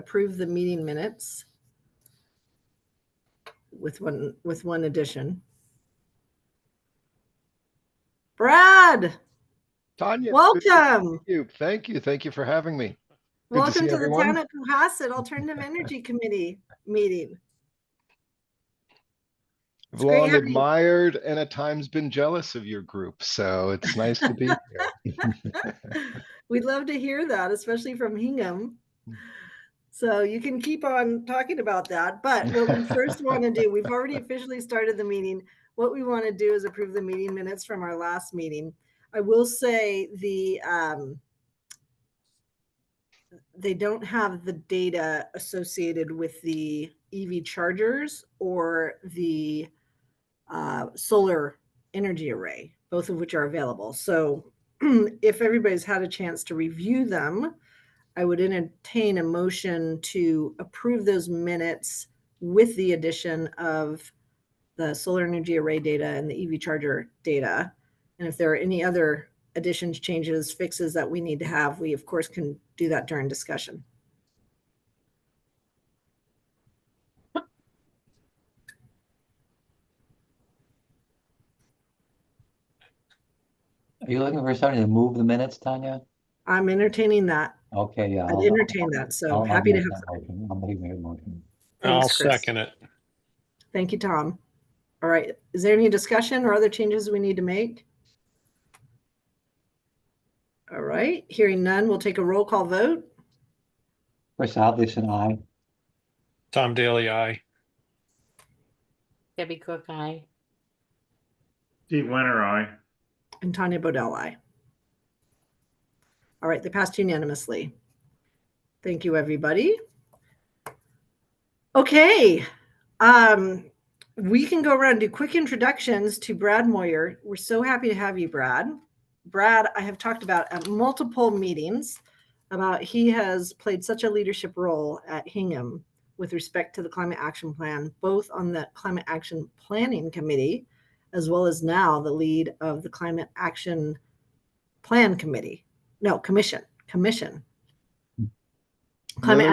approve the meeting minutes with one addition. Brad, Tanya, welcome. Thank you. Thank you for having me. Welcome to the Town of Cohasset Alternative Energy Committee meeting. I've long admired and at times been jealous of your group, so it's nice to be here. We'd love to hear that, especially from Hingham. So you can keep on talking about that. But what we first want to do, we've already officially started the meeting. What we want to do is approve the meeting minutes from our last meeting. I will say they don't have the data associated with the EV chargers or the solar energy array, both of which are available. So if everybody's had a chance to review them, I would entertain a motion to approve those minutes with the addition of the solar energy array data and the EV charger data. And if there are any other additions, changes, fixes that we need to have, we of course can do that during discussion. Are you looking for somebody to move the minutes, Tanya? I'm entertaining that. Okay, yeah. I'd entertain that. So happy to have that. I'll make a motion. I'll second it. Thank you, Tom. All right. Is there any discussion or other changes we need to make? All right. Hearing none, we'll take a roll call vote. Chris Alderson, aye. Tom Daly, aye. Debbie Cook, aye. Steve Winter, aye. And Tanya Bodell, aye. All right. They passed unanimously. Thank you, everybody. Okay. We can go around and do quick introductions to Brad Moyer. We're so happy to have you, Brad. Brad, I have talked about at multiple meetings about he has played such a leadership role at Hingham with respect to the Climate Action Plan, both on the Climate Action Planning Committee, as well as now the lead of the Climate Action Plan Committee. No, Commission. The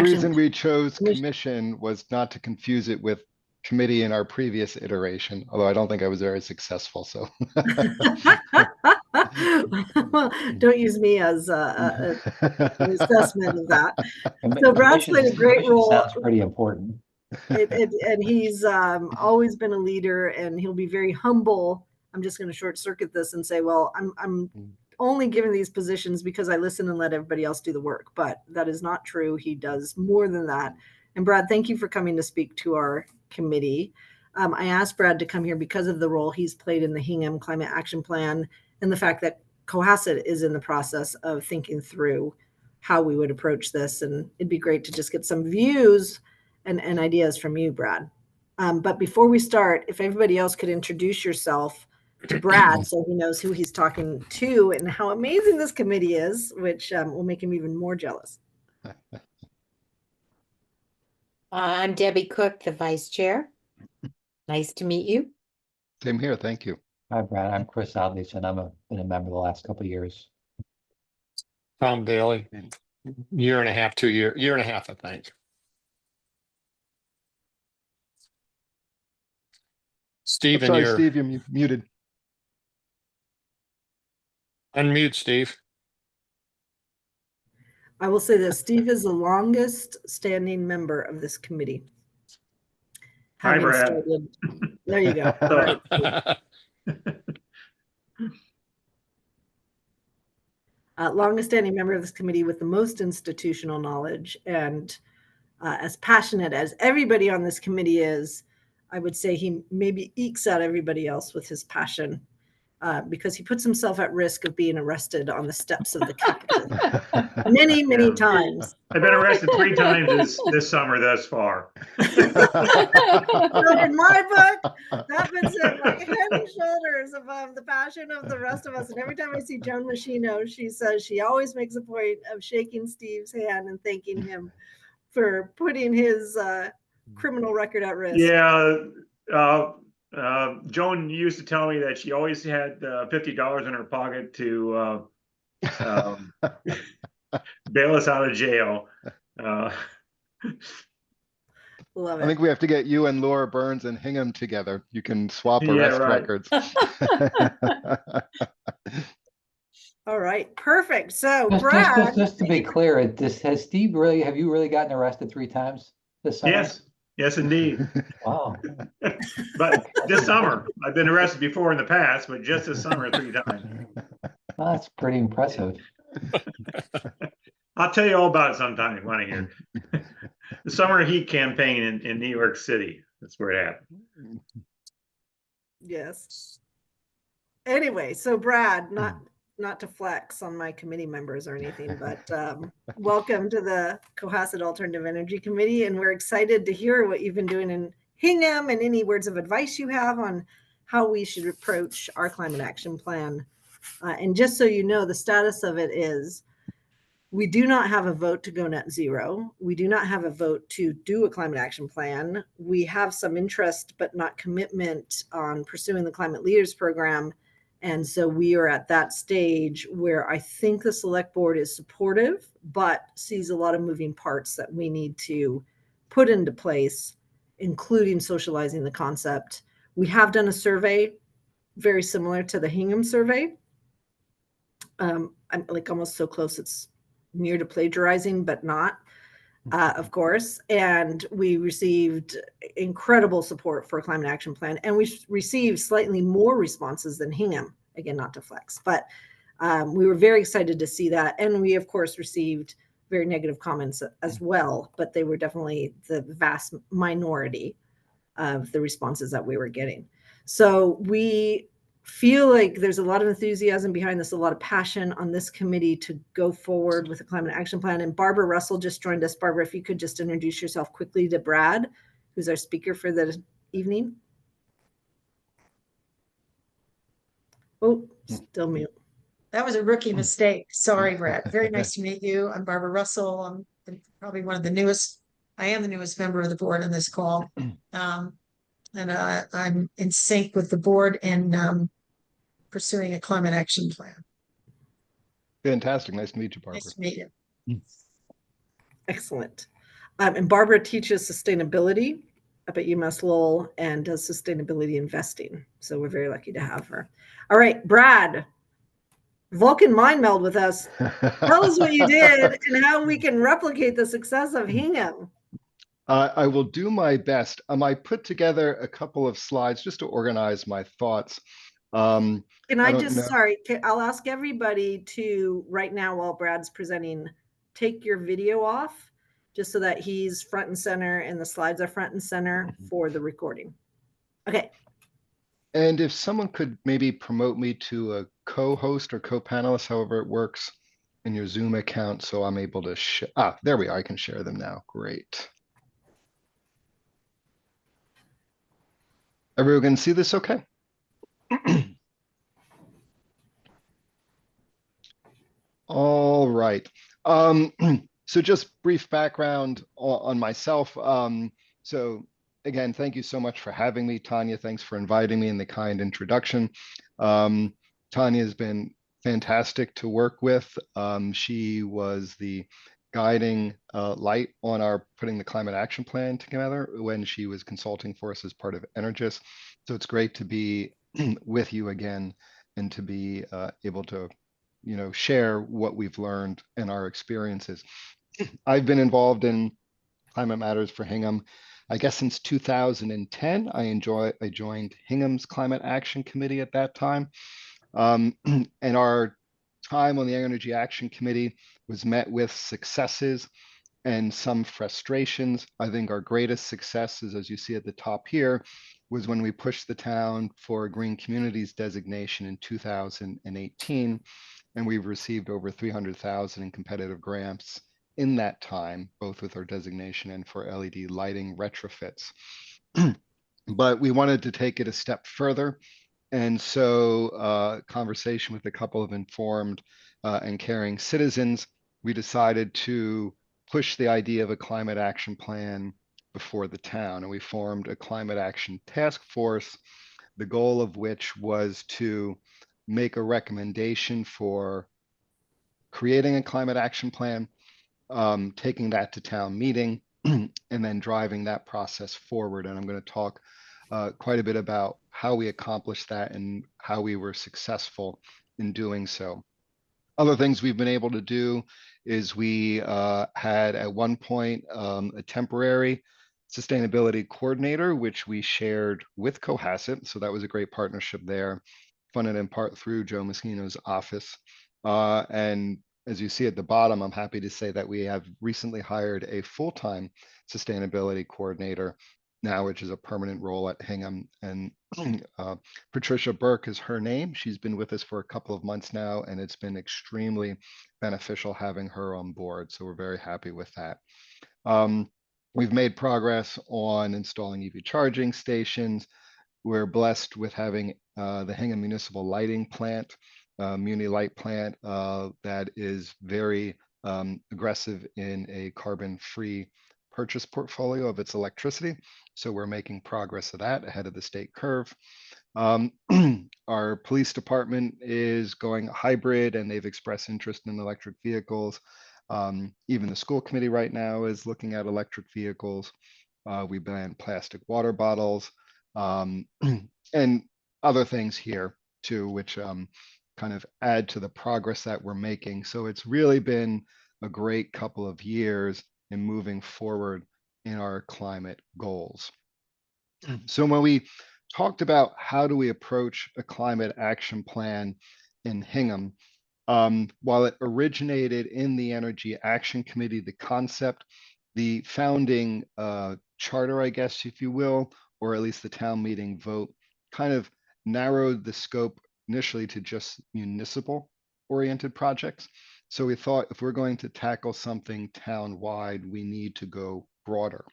reason we chose commission was not to confuse it with committee in our previous iteration, although I don't think I was very successful. So well, don't use me as an assessment of that. So Brad's played a great role. Sounds pretty important. And he's always been a leader, and he'll be very humble. I'm just going to short circuit this and say, well, I'm only given these positions because I listen and let everybody else do the work, but that is not true. He does more than that. And Brad, thank you for coming to speak to our committee. I asked Brad to come here because of the role he's played in the Hingham Climate Action Plan and the fact that Cohasset is in the process of thinking through how we would approach this. And it'd be great to just get some views and ideas from you, Brad. But before we start, if everybody else could introduce yourself to Brad so he knows who he's talking to and how amazing this committee is, which will make him even more jealous. I'm Debbie Cook, the vice chair. Nice to meet you. Same here. Thank you. Hi, Brad. I'm Chris Alderson. Been a member the last couple of years. Tom Daly, year and a half, year and a half, I think. Steve, Sorry, Steve, you're muted. Unmute, Steve. I will say this, Steve is the longest standing member of this committee. Hi, Brad. There you go. Longest standing member of this committee with the most institutional knowledge, and as passionate as everybody on this committee is, I would say he maybe ekes out everybody else with his passion. Because he puts himself at risk of being arrested on the steps of the Capitol many times. I've been arrested 3 times this summer thus far. So in my book, that puts him like head and shoulders above the passion of the rest of us. And every time I see Joan Machino, she says she always makes a point of shaking Steve's hand and thanking him for putting his criminal record at risk. Yeah. Joan used to tell me that she always had $50 in her pocket to bail us out of jail. Love I think it. we have to get you and Laura Burns and Hingham together. You can swap Yeah, arrest right. records. All right, perfect. So Just Brad, to be clear, has have you really gotten arrested 3 times this summer? Yes, indeed. Wow. But this summer, I've been arrested before in the past, but just this summer, 3 times. Well, that's pretty impressive. I'll tell you all about it sometime if you want to hear. The summer heat campaign in New York City. That's where it happened. yes. Anyway, so Brad, not to flex on my committee members or anything, but welcome to the Cohasset Alternative Energy Committee, and we're excited to hear what you've been doing in Hingham and any words of advice you have on how we should approach our climate action plan. And just so you know, the status of it is we do not have a vote to go net zero. We do not have a vote to do a climate action plan. We have some interest, but not commitment on pursuing the Climate Leaders Program. And so we are at that stage where I think the select board is supportive, but sees a lot of moving parts that we need to put into place, including socializing the concept. We have done a survey very similar to the Hingham survey. I'm like almost so close it's near to plagiarizing, but not, of course. And we received incredible support for a climate action plan, and we received slightly more responses than Hingham. Again, not to flex, but we were very excited to see that. And we, of course, received very negative comments as well, but they were definitely the vast minority of the responses that we were getting. So we feel like there's a lot of enthusiasm behind this, a lot of passion on this committee to go forward with a climate action plan. And Barbara Russell just joined us. Barbara, if you could just introduce yourself quickly to Brad, who's our speaker for the evening. Oh, still mute. That was a rookie mistake. Sorry, Brad. Very nice to meet you. I'm Barbara Russell. I'm probably one of the newest. I am the newest member of the board on this call. And I'm in sync with the board in pursuing a climate action plan. Fantastic. Nice to meet you, Barbara. Nice to meet you. Excellent. And Barbara teaches sustainability up at UMass Lowell and does sustainability investing. So we're very lucky to have her. All right, Brad, Vulcan mind meld with us. Tell us what you did and how we can replicate the success of Hingham. I will do my best. I put together a couple of slides just to organize my thoughts. Can I just, sorry, I'll ask everybody to right now while Brad's presenting, take your video off just so that he's front and center and the slides are front and center for the recording. Okay. And if someone could maybe promote me to a co-host or co-panelist, however it works in your Zoom account, so I'm able to there we are. I can share them now. Great. Everyone can see this okay? All right. So just brief background on myself. So again, thank you so much for having me, Tanya. Thanks for inviting me and the kind introduction. Tanya has been fantastic to work with. She was the guiding light on our putting the climate action plan together when she was consulting for us as part of Energous. So it's great to be with you again and to be able to, share what we've learned and our experiences. I've been involved in climate matters for Hingham, I guess since 2010. I joined Hingham's Climate Action Committee at that time. And our time on the Energy Action Committee was met with successes and some frustrations. I think our greatest successes, as you see at the top here, was when we pushed the town for a Green Communities designation in 2018. And we've received over 300,000 in competitive grants in that time, both with our designation and for LED lighting retrofits. But we wanted to take it a step further. And so conversation with a couple of informed and caring citizens, we decided to push the idea of a climate action plan before the town. And we formed a climate action task force, the goal of which was to make a recommendation for creating a climate action plan, taking that to town meeting, and and then driving that process forward. And I'm going to talk quite a bit about how we accomplished that and how we were successful in doing so. Other things we've been able to do is we had at one point a temporary sustainability coordinator, which we shared with Cohasset. So that was a great partnership there, funded in part through Joe Moschino's office. And as you see at the bottom, I'm happy to say that we have recently hired a full-time sustainability coordinator now, which is a permanent role at Hingham. And Patricia Burke is her name. She's been with us for a couple of months now, and it's been extremely beneficial having her on board. So we're very happy with that. We've made progress on installing EV charging stations. We're blessed with having the Hingham Municipal Lighting Plant, Muni Light Plant, that is very aggressive in a carbon-free purchase portfolio of its electricity. So we're making progress of that ahead of the state curve. Our police department is going hybrid, and they've expressed interest in electric vehicles. Even the school committee right now is looking at electric vehicles. We banned plastic water bottles, and other things here too, which kind of add to the progress that we're making. So it's really been a great couple of years in moving forward in our climate goals. So when we talked about how do we approach a climate action plan in Hingham, while it originated in the Energy Action Committee, the concept, the founding charter, I guess, if you will, or at least the town meeting vote, kind of narrowed the scope initially to just municipal oriented projects. So we thought if we're going to tackle something town-wide, we need to go broader.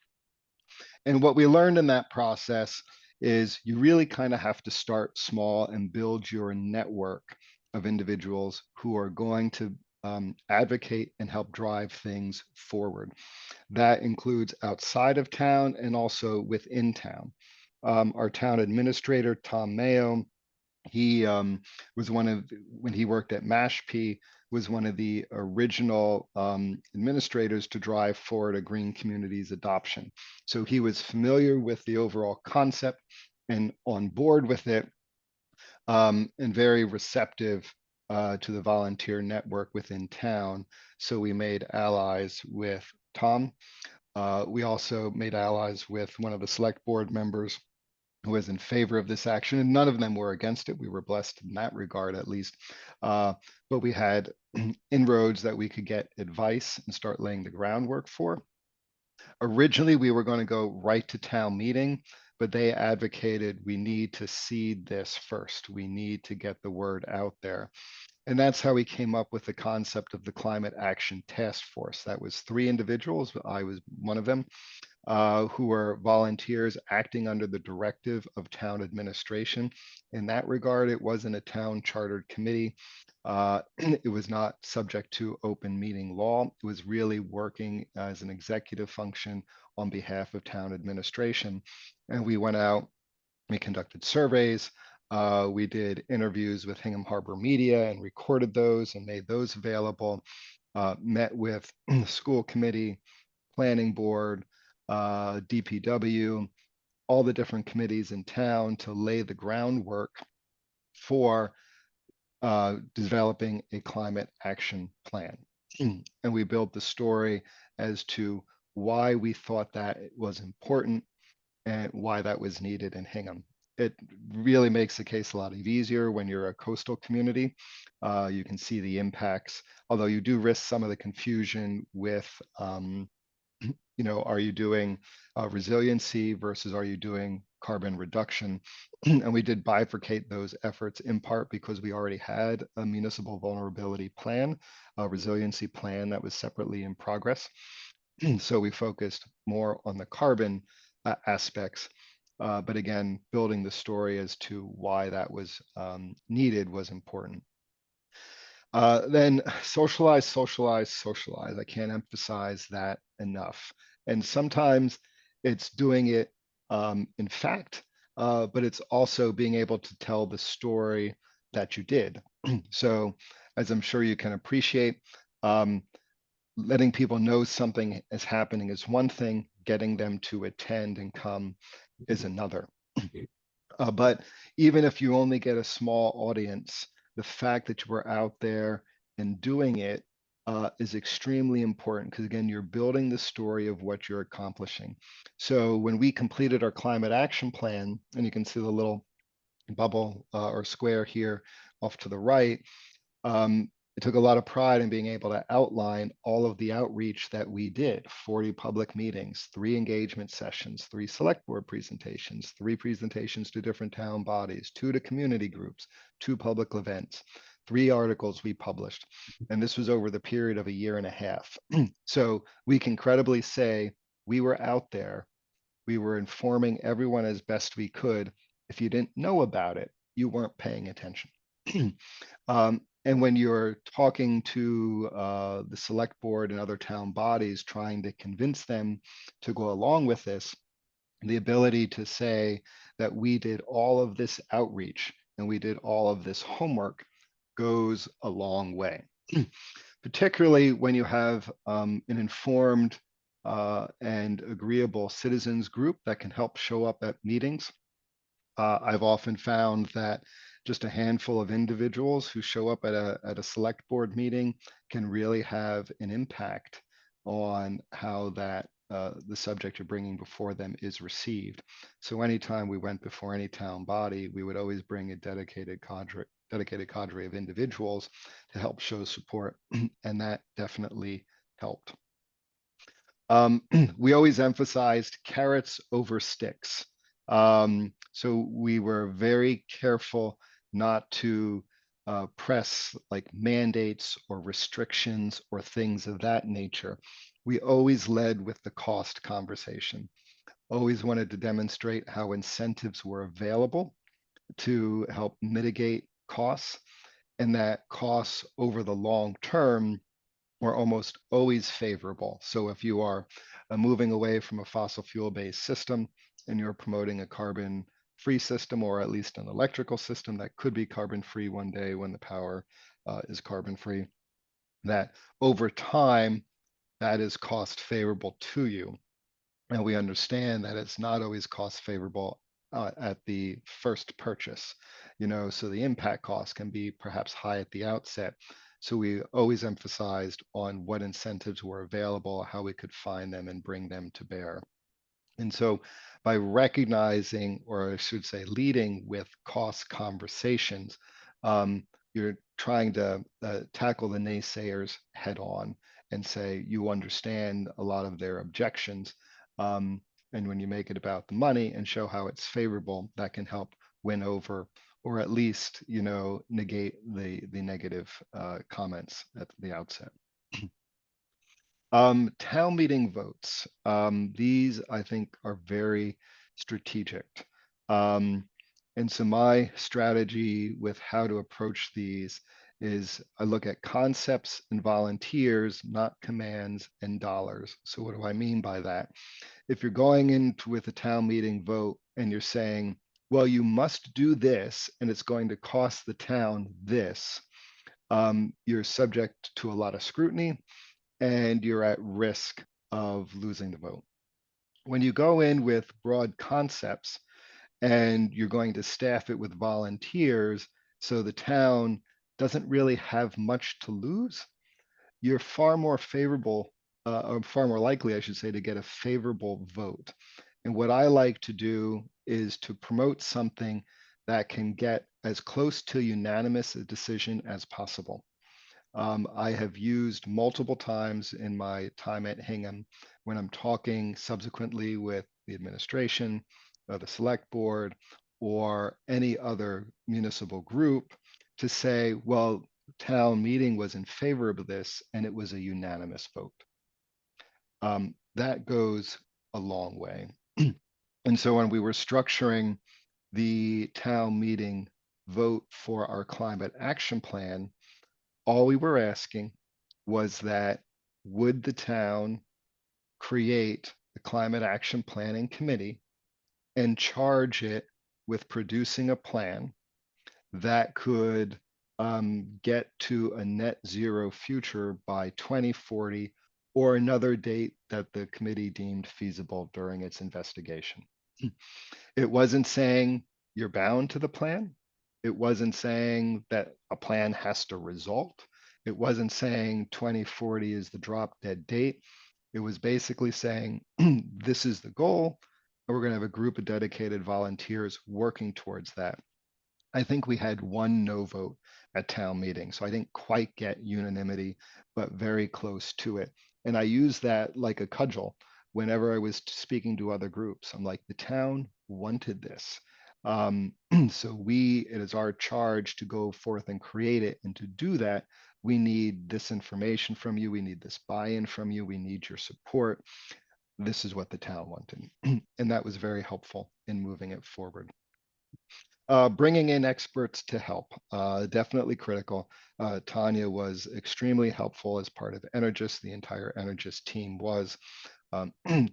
And what we learned in that process is you really kind of have to start small and build your network of individuals who are going to advocate and help drive things forward. That includes outside of town and also within town. Our town administrator, Tom Mayo, he was one of, when he worked at Mashpee, was one of the original administrators to drive forward a Green Communities adoption. So he was familiar with the overall concept and on board with it, and very receptive to the volunteer network within town. So we made allies with Tom. We also made allies with one of the select board members who was in favor of this action, and none of them were against it. We were blessed in that regard, at least. But we had inroads that we could get advice and start laying the groundwork for. Originally, we were going to go right to town meeting, but they advocated we need to seed this first. We need to get the word out there. And that's how we came up with the concept of the Climate Action Task Force. That was 3 individuals. I was one of them, who were volunteers acting under the directive of town administration. In that regard, it wasn't a town chartered committee. It was not subject to open meeting law. It was really working as an executive function on behalf of town administration. And we went out, we conducted surveys, we did interviews with Hingham Harbor Media and recorded those and made those available, met with the school committee, planning board, DPW, all the different committees in town to lay the groundwork for developing a climate action plan. And we built the story as to why we thought that it was important and why that was needed in Hingham. It really makes the case a lot easier when you're a coastal community. You can see the impacts, although you do risk some of the confusion with you know, are you doing resiliency versus are you doing carbon reduction? And we did bifurcate those efforts in part because we already had a municipal vulnerability plan, a resiliency plan that was separately in progress. So we focused more on the carbon aspects, but again, building the story as to why that was needed was important. Then socialize, socialize, socialize. I can't emphasize that enough. And sometimes it's doing it in fact, but it's also being able to tell the story that you did. So as I'm sure you can appreciate, letting people know something is happening is one thing, getting them to attend and come is another. But even if you only get a small audience, the fact that you are out there and doing it is extremely important, because again, you're building the story of what you're accomplishing. So when we completed our climate action plan, and you can see the little bubble or square here off to the right, it took a lot of pride in being able to outline all of the outreach that we did: 40 public meetings, 3 engagement sessions, 3 select board presentations, 3 presentations to different town bodies, 2 to community groups, 2 public events, 3 articles we published. And this was over the period of a year and a half. So we can credibly say we were out there, we were informing everyone as best we could. If you didn't know about it, you weren't paying attention. And when you're talking to the select board and other town bodies, trying to convince them to go along with this, the ability to say that we did all of this outreach and we did all of this homework goes a long way. Particularly when you have an informed and agreeable citizens group that can help show up at meetings. I've often found that just a handful of individuals who show up at a select board meeting can really have an impact on how that the subject you're bringing before them is received. So anytime we went before any town body, we would always bring a dedicated cadre of individuals to help show support, and that definitely helped. We always emphasized carrots over sticks. So we were very careful not to press like mandates or restrictions or things of that nature. We always led with the cost conversation. Always wanted to demonstrate how incentives were available to help mitigate costs, and that costs over the long term were almost always favorable. So if you are moving away from a fossil fuel-based system and you're promoting a carbon-free system, or at least an electrical system that could be carbon-free one day when the power is carbon-free, that over time, that is cost favorable to you. And we understand that it's not always cost favorable at the first purchase, so the impact cost can be perhaps high at the outset. So we always emphasized on what incentives were available, how we could find them and bring them to bear. And so by recognizing, or I should say leading with cost conversations, you're trying to tackle the naysayers head on and say you understand a lot of their objections. And when you make it about the money and show how it's favorable, that can help win over, or at least, negate the negative comments at the outset. Town meeting votes. These, I think, are very strategic. And so my strategy with how to approach these is I look at concepts and volunteers, not commands and dollars. So what do I mean by that? If you're going into with a town meeting vote and you're saying, well, you must do this and it's going to cost the town this, you're subject to a lot of scrutiny and you're at risk of losing the vote. When you go in with broad concepts and you're going to staff it with volunteers, so the town doesn't really have much to lose, you're far more favorable, or far more likely, I should say, to get a favorable vote. And what I like to do is to promote something that can get as close to unanimous a decision as possible. I have used multiple times in my time at Hingham when I'm talking subsequently with the administration, the select board, or any other municipal group to say, well, town meeting was in favor of this and it was a unanimous vote. That goes a long way. And so when we were structuring the town meeting vote for our climate action plan, all we were asking was that would the town create the climate action planning committee and charge it with producing a plan that could get to a net zero future by 2040 or another date that the committee deemed feasible during its investigation. It wasn't saying you're bound to the plan. It wasn't saying that a plan has to result. It wasn't saying 2040 is the drop dead date. It was basically saying, this is the goal, and we're going to have a group of dedicated volunteers working towards that. I think we had one no vote at town meeting, so I didn't quite get unanimity, but very close to it. And I use that like a cudgel whenever I was speaking to other groups. I'm like, the town wanted this. So it is our charge to go forth and create it. And to do that, we need this information from you. We need this buy-in from you. We need your support. This is what the town wanted. And that was very helpful in moving it forward. Bringing in experts to help, definitely critical. Tanya was extremely helpful as part of Energis. The entire Energis team was.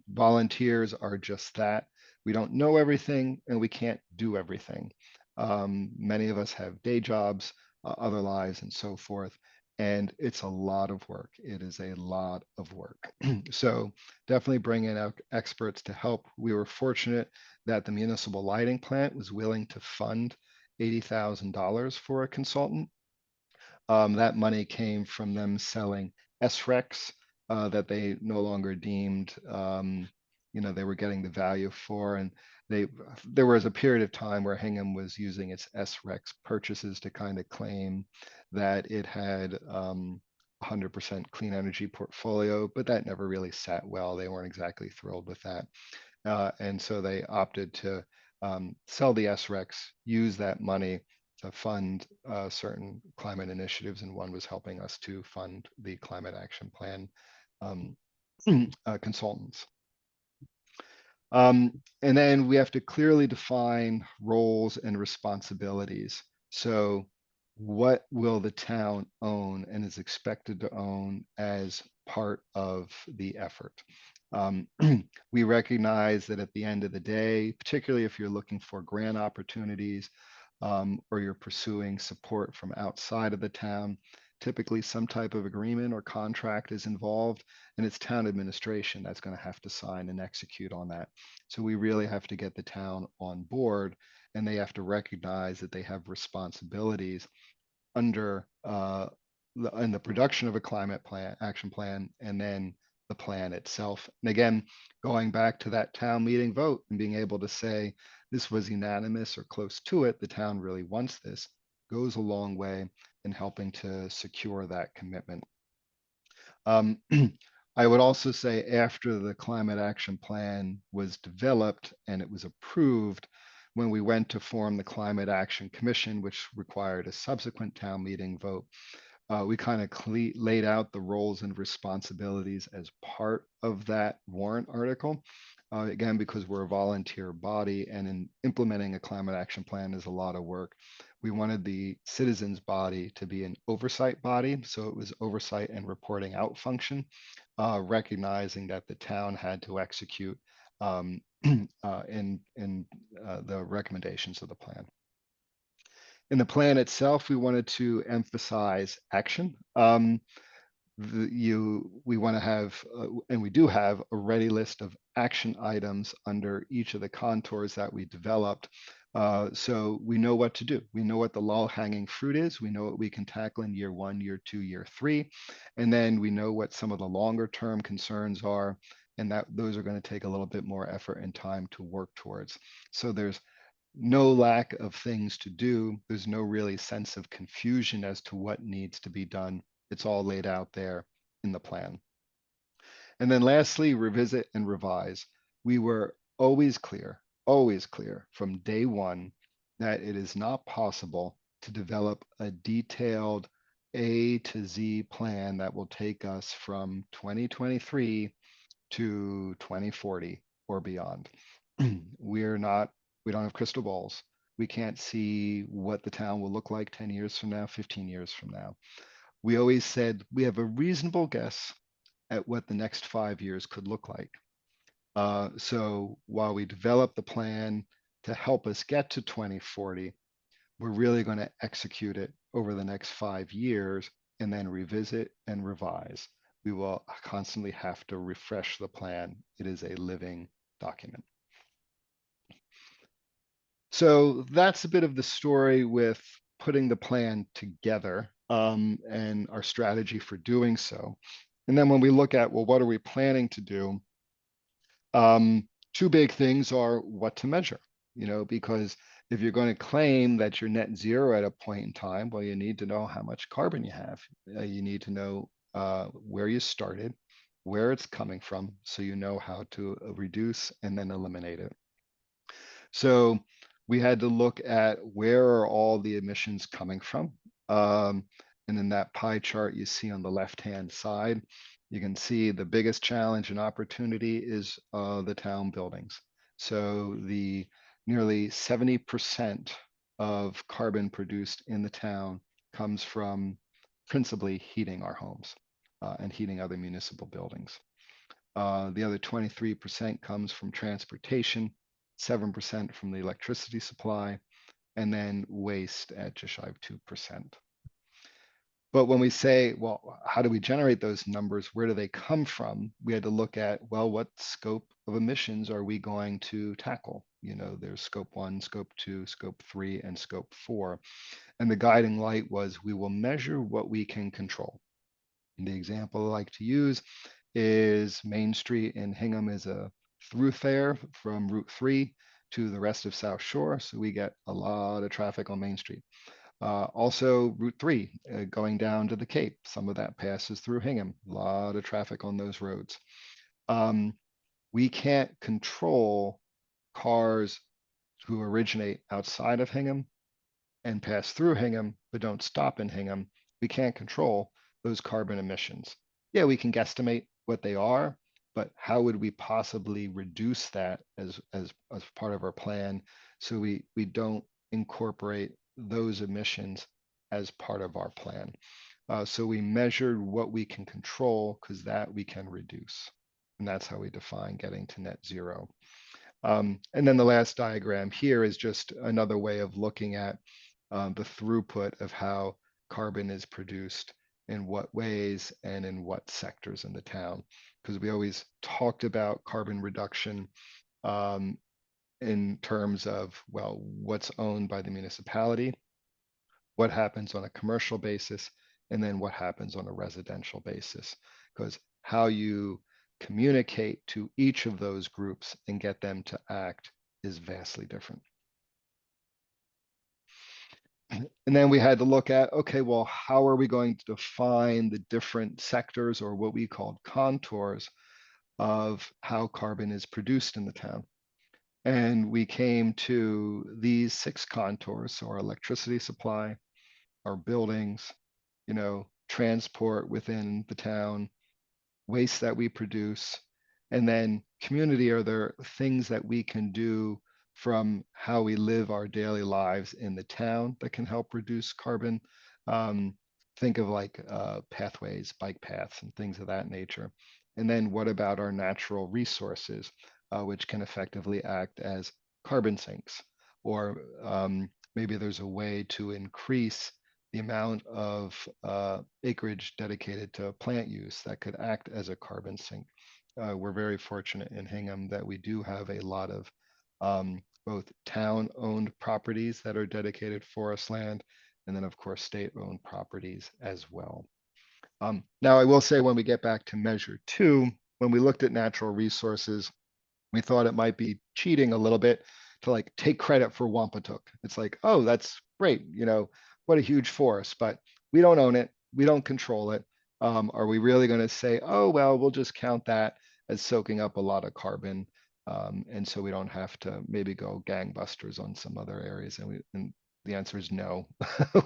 Volunteers are just that. We don't know everything and we can't do everything. Many of us have day jobs, other lives and so forth. And it's a lot of work. It is a lot of work. So definitely bring in experts to help. We were fortunate that the municipal lighting plant was willing to fund $80,000 for a consultant. That money came from them selling SRECs that they no longer deemed, they were getting the value for. And there was a period of time where Hingham was using its SRECs purchases to kind of claim that it had 100% clean energy portfolio, but that never really sat well. They weren't exactly thrilled with that. And so they opted to sell the SRECs, use that money to fund certain climate initiatives, and one was helping us to fund the climate action plan consultants. And then we have to clearly define roles and responsibilities. So what will the town own and is expected to own as part of the effort? We recognize that at the end of the day, particularly if you're looking for grant opportunities or you're pursuing support from outside of the town, typically some type of agreement or contract is involved, and it's town administration that's going to have to sign and execute on that. So we really have to get the town on board, and they have to recognize that they have responsibilities under in the production of a climate plan, action plan, and then the plan itself. And again, going back to that town meeting vote and being able to say this was unanimous or close to it, the town really wants this, goes a long way in helping to secure that commitment. I would also say after the climate action plan was developed and it was approved, when we went to form the Climate Action Commission, which required a subsequent town meeting vote, we kind of laid out the roles and responsibilities as part of that warrant article. Again, because we're a volunteer body and in implementing a climate action plan is a lot of work. We wanted the citizens body to be an oversight body. So it was oversight and reporting out function, recognizing that the town had to execute in the recommendations of the plan. In the plan itself, we wanted to emphasize action. We want to have, and we do have, a ready list of action items under each of the contours that we developed. So we know what to do. We know what the low-hanging fruit is. We know what we can tackle in year 1, year 2, year 3. And then we know what some of the longer-term concerns are, and that those are going to take a little bit more effort and time to work towards. So there's no lack of things to do. There's no really sense of confusion as to what needs to be done. It's all laid out there in the plan. And then lastly, revisit and revise. We were always clear from day one that it is not possible to develop a detailed A to Z plan that will take us from 2023 to 2040 or beyond. We don't have crystal balls. We can't see what the town will look like 10 years from now, 15 years from now. We always said we have a reasonable guess at what the next 5 years could look like. So while we develop the plan to help us get to 2040, we're really going to execute it over the next 5 years and then revisit and revise. we will constantly have to refresh the plan. It is a living document. So that's a bit of the story with putting the plan together, and our strategy for doing so. And then when we look at, well, what are we planning to do? Two big things are what to measure, because if you're going to claim that you're net zero at a point in time, well, you need to know how much carbon you have. You need to know where you started, where it's coming from, so you know how to reduce and then eliminate it. So we had to look at where are all the emissions coming from. And in that pie chart you see on the left-hand side, you can see the biggest challenge and opportunity is the town buildings. So the nearly 70% of carbon produced in the town comes from principally heating our homes and heating other municipal buildings. The other 23% comes from transportation, 7% from the electricity supply, and then waste at just shy of 2%. But when we say, well, how do we generate those numbers? Where do they come from? We had to look at, well, what scope of emissions are we going to tackle? There's scope 1, scope 2, scope 3, and scope 4. And the guiding light was we will measure what we can control. And the example I like to use is Main Street in Hingham is a thoroughfare from Route 3 to the rest of South Shore. So we get a lot of traffic on Main Street. Also Route 3 going down to the Cape. Some of that passes through Hingham. A lot of traffic on those roads. We can't control cars who originate outside of Hingham and pass through Hingham, but don't stop in Hingham. We can't control those carbon emissions. Yeah, we can guesstimate what they are, but how would we possibly reduce that as part of our plan so we don't incorporate those emissions as part of our plan? So we measured what we can control because that we can reduce. And that's how we define getting to net zero. And then the last diagram here is just another way of looking at the throughput of how carbon is produced, in what ways and in what sectors in the town. Because we always talked about carbon reduction in terms of, well, what's owned by the municipality, what happens on a commercial basis, and then what happens on a residential basis. Because how you communicate to each of those groups and get them to act is vastly different. And then we had to look at, okay, well, how are we going to define the different sectors, or what we called contours, of how carbon is produced in the town? And we came to these 6 contours. So our electricity supply, our buildings, transport within the town, waste that we produce, and then community. Are there things that we can do from how we live our daily lives in the town that can help reduce carbon? Think of like pathways, bike paths, and things of that nature. And then what about our natural resources, which can effectively act as carbon sinks? Or maybe there's a way to increase the amount of acreage dedicated to plant use that could act as a carbon sink. We're very fortunate in Hingham that we do have a lot of both town-owned properties that are dedicated forest land, and then of course state-owned properties as well. Now I will say, when we get back to measure 2, when we looked at natural resources, we thought it might be cheating a little bit to like take credit for Wampatuck. It's like, oh, that's great, what a huge forest, but we don't own it, we don't control it. Are we really going to say, oh, well, we'll just count that as soaking up a lot of carbon, and so we don't have to maybe go gangbusters on some other areas? And the answer is no.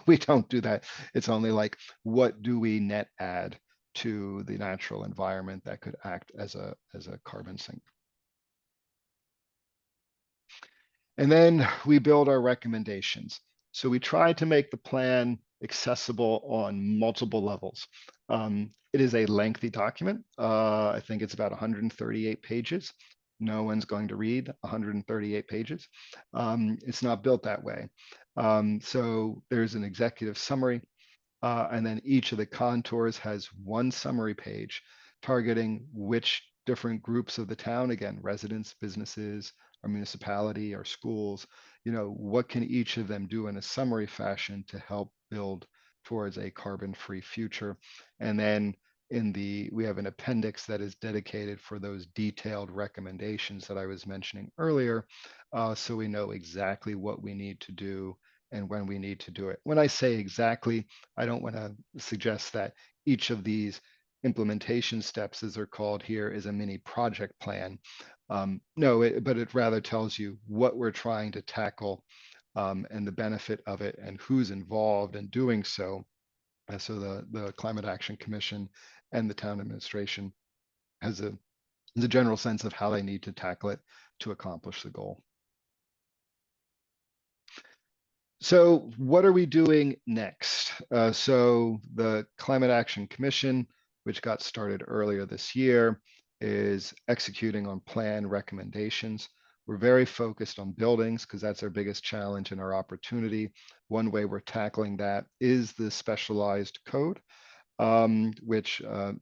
We don't do that. It's only like, what do we net add to the natural environment that could act as a carbon sink? And then we build our recommendations. So we try to make the plan accessible on multiple levels. It is a lengthy document. I think it's about 138 pages. No one's going to read 138 pages. It's not built that way. So there's an executive summary. And then each of the contours has one summary page targeting which different groups of the town, again, residents, businesses, our municipality, our schools, what can each of them do in a summary fashion to help build towards a carbon-free future. And then we have an appendix that is dedicated for those detailed recommendations that I was mentioning earlier. So we know exactly what we need to do and when we need to do it. When I say exactly, I don't want to suggest that each of these implementation steps, as they're called here, is a mini project plan. No, but it rather tells you what we're trying to tackle and the benefit of it and who's involved in doing so. So the Climate Action Commission and the town administration has a general sense of how they need to tackle it to accomplish the goal. So what are we doing next? So the Climate Action Commission, which got started earlier this year, is executing on plan recommendations. We're very focused on buildings because that's our biggest challenge and our opportunity. One way we're tackling that is the specialized code, which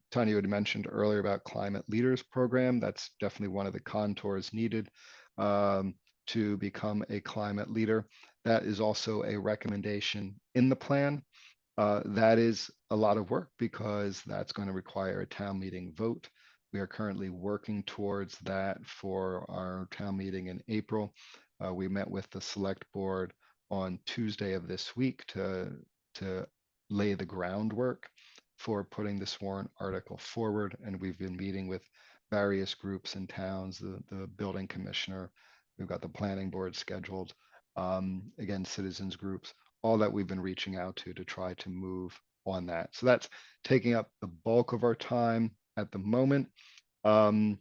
Tanya had mentioned earlier about Climate Leaders Program. That's definitely one of the contours needed to become a climate leader. That is also a recommendation in the plan. That is a lot of work because that's going to require a town meeting vote. We are currently working towards that for our town meeting in April. We met with the select board on Tuesday of this week to lay the groundwork for putting this warrant article forward. And we've been meeting with various groups in towns, the building commissioner, we've got the planning board scheduled, again, citizens groups, all that we've been reaching out to try to move on that. So that's taking up the bulk of our time at the moment. That's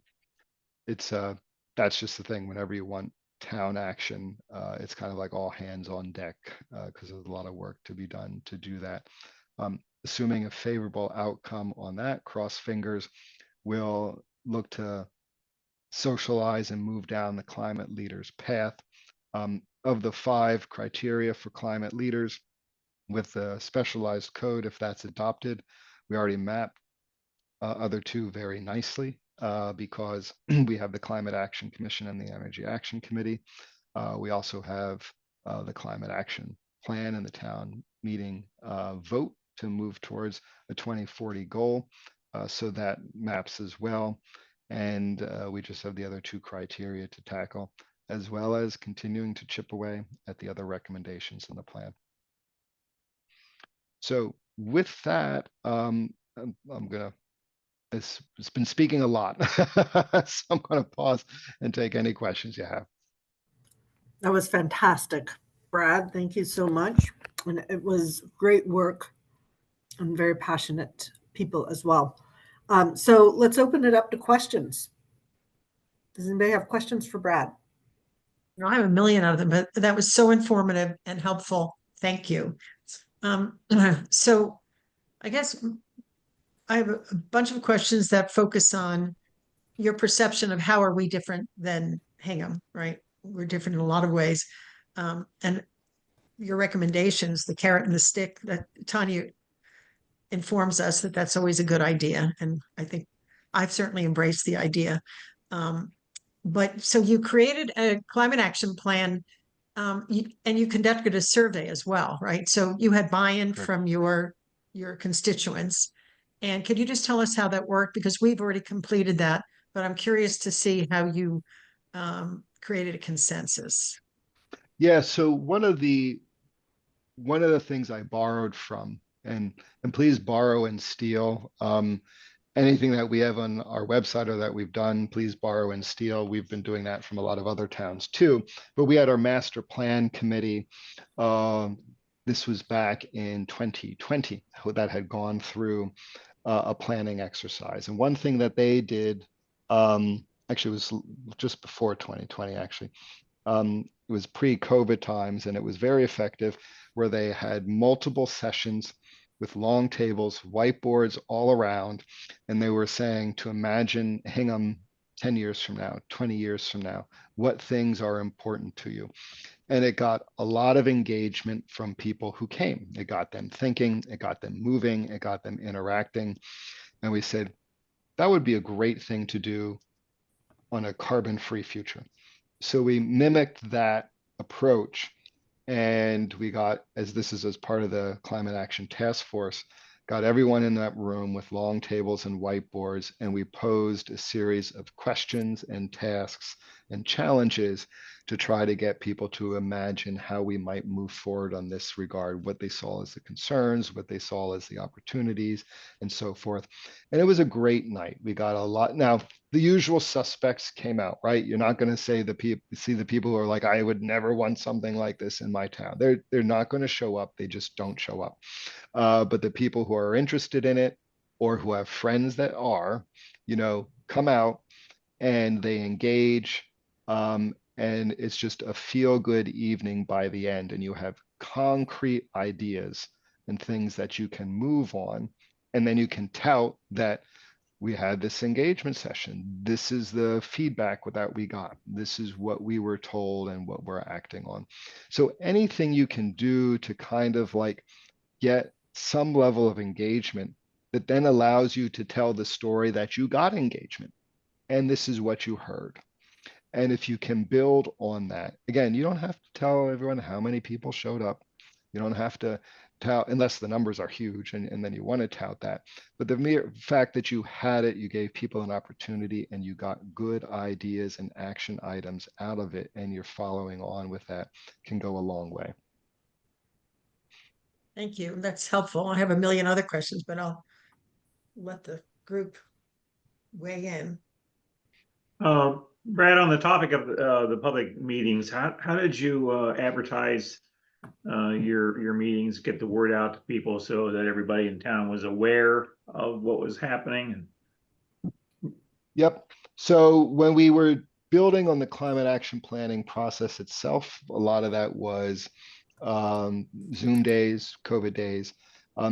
just the thing. Whenever you want town action, it's kind of like all hands on deck because there's a lot of work to be done to do that. Assuming a favorable outcome on that, cross fingers, we'll look to socialize and move down the climate leaders path. Of the 5 criteria for climate leaders, with the specialized code, if that's adopted, we already mapped other 2 very nicely because we have the Climate Action Commission and the Energy Action Committee. We also have the Climate Action Plan and the town meeting vote to move towards a 2040 goal. So that maps as well. And we just have the other 2 criteria to tackle, as well as continuing to chip away at the other recommendations in the plan. So with that, it's been speaking a lot, so I'm gonna pause and take any questions you have. That was fantastic, Brad. Thank you so much. And it was great work and very passionate people as well. So let's open it up to questions. Does anybody have questions for Brad? No, I have a million of them, but that was so informative and helpful. Thank you. So I guess I have a bunch of questions that focus on your perception of how are we different than Hingham, right? We're different in a lot of ways. And your recommendations, the carrot and the stick that Tanya informs us that that's always a good idea. And I think I've certainly embraced the idea. But so you created a climate action plan and you conducted a survey as well, right? So you had buy-in from your constituents. And could you just tell us how that worked? Because we've already completed that, but I'm curious to see how you created a consensus. Yeah, so one of the things I borrowed from, and please borrow and steal anything that we have on our website or that we've done, please borrow and steal. We've been doing that from a lot of other towns too. But we had our master plan committee. This was back in 2020 that had gone through a planning exercise. And one thing that they did, actually it was just before 2020 actually, it was pre-COVID times, and it was very effective, where they had multiple sessions with long tables, whiteboards all around, and they were saying to imagine Hingham 10 years from now, 20 years from now? What things are important to you? And it got a lot of engagement from people who came. It got them thinking, it got them moving, it got them interacting. And we said, that would be a great thing to do on a carbon-free future. So we mimicked that approach, and we got, as this is as part of the Climate Action Task Force, got everyone in that room with long tables and whiteboards, and we posed a series of questions and tasks and challenges to try to get people to imagine how we might move forward on this regard, what they saw as the concerns, what they saw as the opportunities, and so forth. And it was a great night. We got a lot. Now, the usual suspects came out, right? You're not going to say see the people who are like, I would never want something like this in my town. They're not going to show up. They just don't show up. But the people who are interested in it or who have friends that are, come out and they engage. And it's just a feel-good evening by the end, and you have concrete ideas and things that you can move on. And then you can tout that we had this engagement session. This is the feedback that we got. This is what we were told and what we're acting on. So anything you can do to kind of like get some level of engagement that then allows you to tell the story that you got engagement. And this is what you heard. And if you can build on that, again, you don't have to tell everyone how many people showed up. You don't have to tout, unless the numbers are huge and then you want to tout that. But the mere fact that you had it, you gave people an opportunity and you got good ideas and action items out of it, and you're following on with that, can go a long way. Thank you. That's helpful. I have a million other questions, but I'll let the group weigh in. Brad, on the topic of the public meetings, how did you advertise your meetings, get the word out to people so that everybody in town was aware of what was happening? Yep. So when we were building on the climate action planning process itself, a lot of that was Zoom days, COVID days.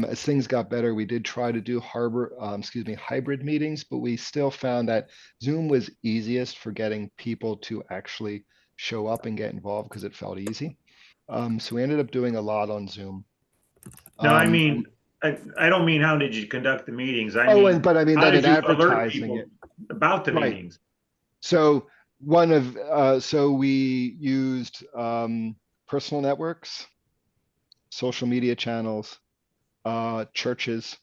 As things got better, we did try to do hybrid meetings, but we still found that Zoom was easiest for getting people to actually show up and get involved because it felt easy. So we ended up doing a lot on Zoom. No, I mean, I don't mean how did you conduct the meetings? I mean, but I mean how that did in you alert advertising people it. about the Right. meetings? So so we used personal networks, social media channels, churches.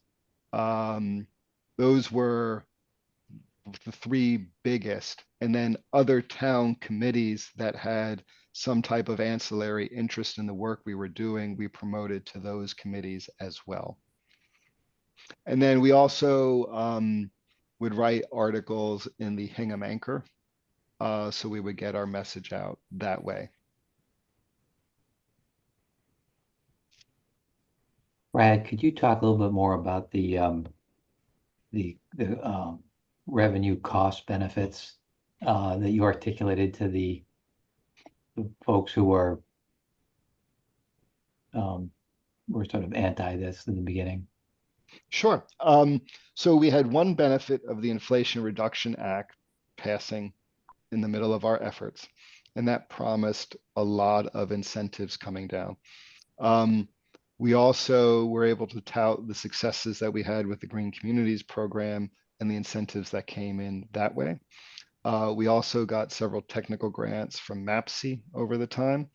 Those were the three biggest, and then other town committees that had some type of ancillary interest in the work we were doing, we promoted to those committees as well. And then we also would write articles in the Hingham Anchor, so we would get our message out that way. Brad, could you talk a little bit more about the revenue cost benefits that you articulated to the folks who were sort of anti this in the beginning? Sure. So we had one benefit of the Inflation Reduction Act passing in the middle of our efforts, and that promised a lot of incentives coming down. We also were able to tout the successes that we had with the Green Communities program and the incentives that came in that way. We also got several technical grants from MAPC over the time.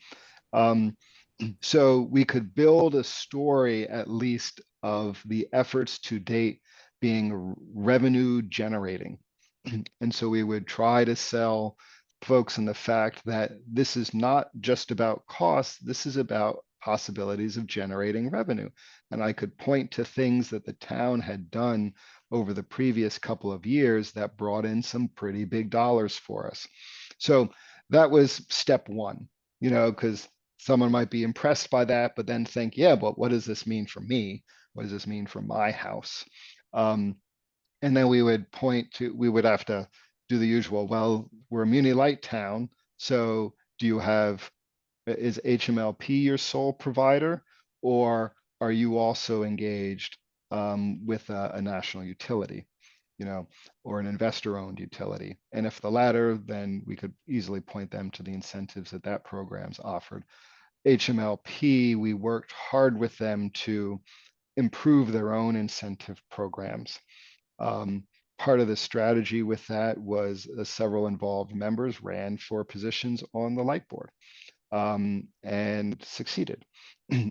So we could build a story at least of the efforts to date being revenue generating. And so we would try to sell folks in the fact that this is not just about costs, this is about possibilities of generating revenue. And I could point to things that the town had done over the previous couple of years that brought in some pretty big dollars for us. So that was step one, because someone might be impressed by that, but then think, yeah, but what does this mean for me? What does this mean for my house? And then we would have to do the usual, well, we're a Muni Light town, so is HMLP your sole provider, or are you also engaged with a national utility? you know, or an investor-owned utility. And if the latter, then we could easily point them to the incentives that that program's offered. HMLP, we worked hard with them to improve their own incentive programs. Part of the strategy with that was several involved members ran for positions on the light board and succeeded.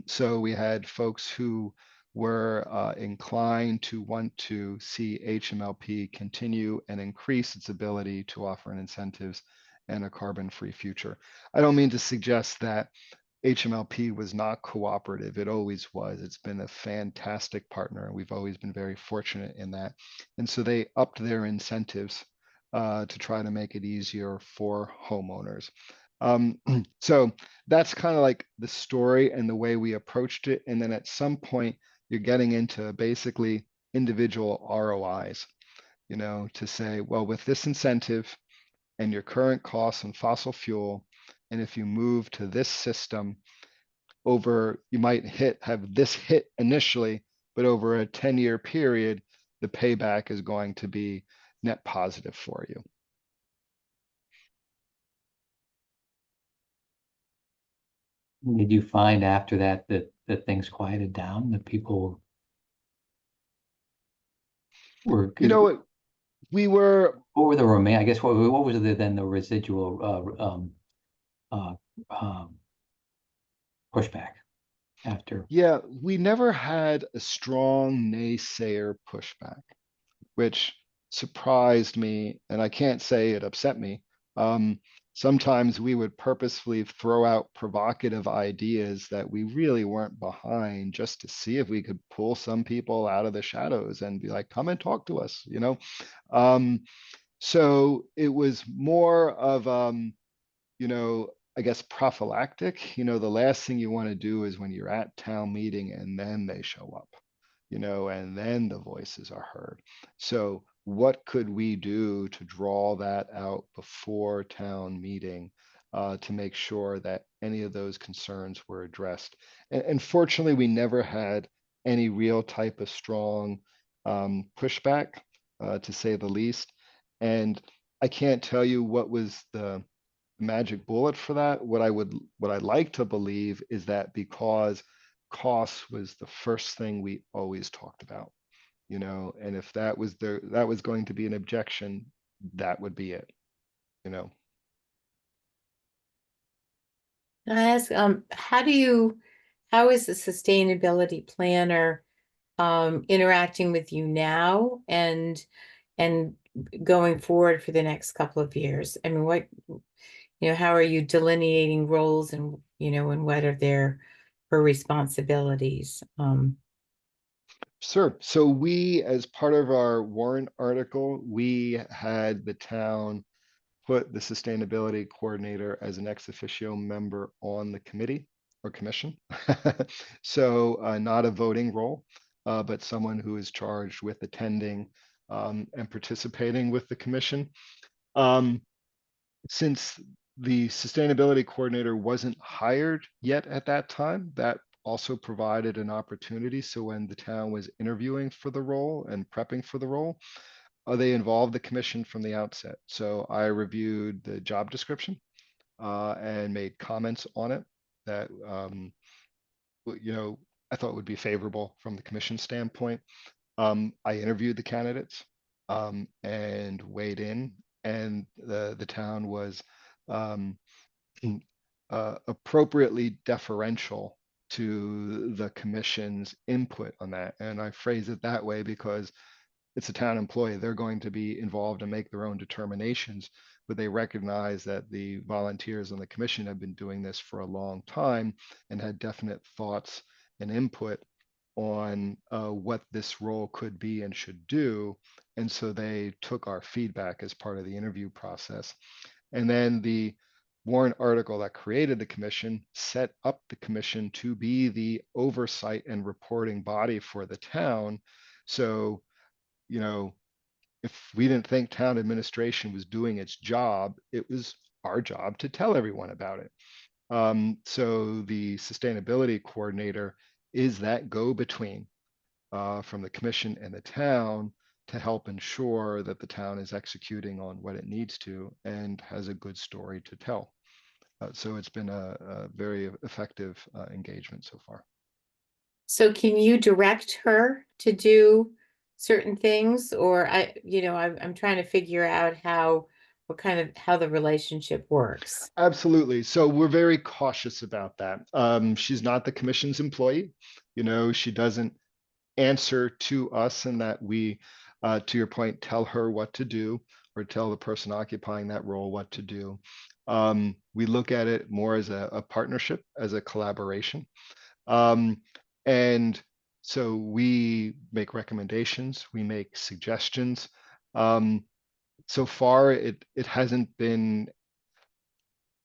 So we had folks who were inclined to want to see HMLP continue and increase its ability to offer an incentives and a carbon-free future. I don't mean to suggest that HMLP was not cooperative. It always was. It's been a fantastic partner, and we've always been very fortunate in that. And so they upped their incentives to try to make it easier for homeowners. So that's kind of like the story and the way we approached it. And then at some point, you're getting into basically individual ROIs, you know, to say, well, with this incentive and your current costs on fossil fuel, and if you move to this system over, you might have this hit initially, but over a 10-year period, the payback is going to be net positive for you. Did you find after that that things quieted down, that people were? You know what? We were. What were the remain? I guess what was then the residual pushback after? Yeah, we never had a strong naysayer pushback, which surprised me, and I can't say it upset me. Sometimes we would purposefully throw out provocative ideas that we really weren't behind, just to see if we could pull some people out of the shadows and be like, come and talk to us, you know? So it was more of, you know, I guess prophylactic. You know, the last thing you want to do is when you're at town meeting and then they show up, you know, and then the voices are heard. So what could we do to draw that out before town meeting to make sure that any of those concerns were addressed? And fortunately, we never had any real type of strong pushback, to say the least. And I can't tell you what was the magic bullet for that. What I'd like to believe is that because cost was the first thing we always talked about, you know, and if that was going to be an objection, that would be it, you know. Can I ask, how is the sustainability planner interacting with you now and going forward for the next couple of years? I mean, what, you know, how are you delineating roles and, you know, and what are her responsibilities? Sure. So we, as part of our warrant article, we had the town put the sustainability coordinator as an ex officio member on the committee or commission. So not a voting role, but someone who is charged with attending and participating with the commission. Since the sustainability coordinator wasn't hired yet at that time, that also provided an opportunity. So when the town was interviewing for the role and prepping for the role, they involved the commission from the outset. So I reviewed the job description and made comments on it that you know, I thought would be favorable from the commission standpoint. I interviewed the candidates and weighed in, and the town was appropriately deferential to the commission's input on that. And I phrase it that way because it's a town employee. They're going to be involved and make their own determinations, but they recognize that the volunteers on the commission have been doing this for a long time and had definite thoughts and input on what this role could be and should do. And so they took our feedback as part of the interview process. And then the warrant article that created the commission set up the commission to be the oversight and reporting body for the town. So, you know, if we didn't think town administration was doing its job, it was our job to tell everyone about it. So the sustainability coordinator is that go-between from the commission and the town to help ensure that the town is executing on what it needs to and has a good story to tell. So it's been a very effective engagement so far. So can you direct her to do certain things? Or I'm trying to figure out how the relationship works. Absolutely. So we're very cautious about that. She's not the commission's employee. She doesn't answer to us, and that we, to your point, tell her what to do or tell the person occupying that role what to do. We look at it more as a partnership, as a collaboration. And so we make recommendations, we make suggestions. So far, it hasn't been,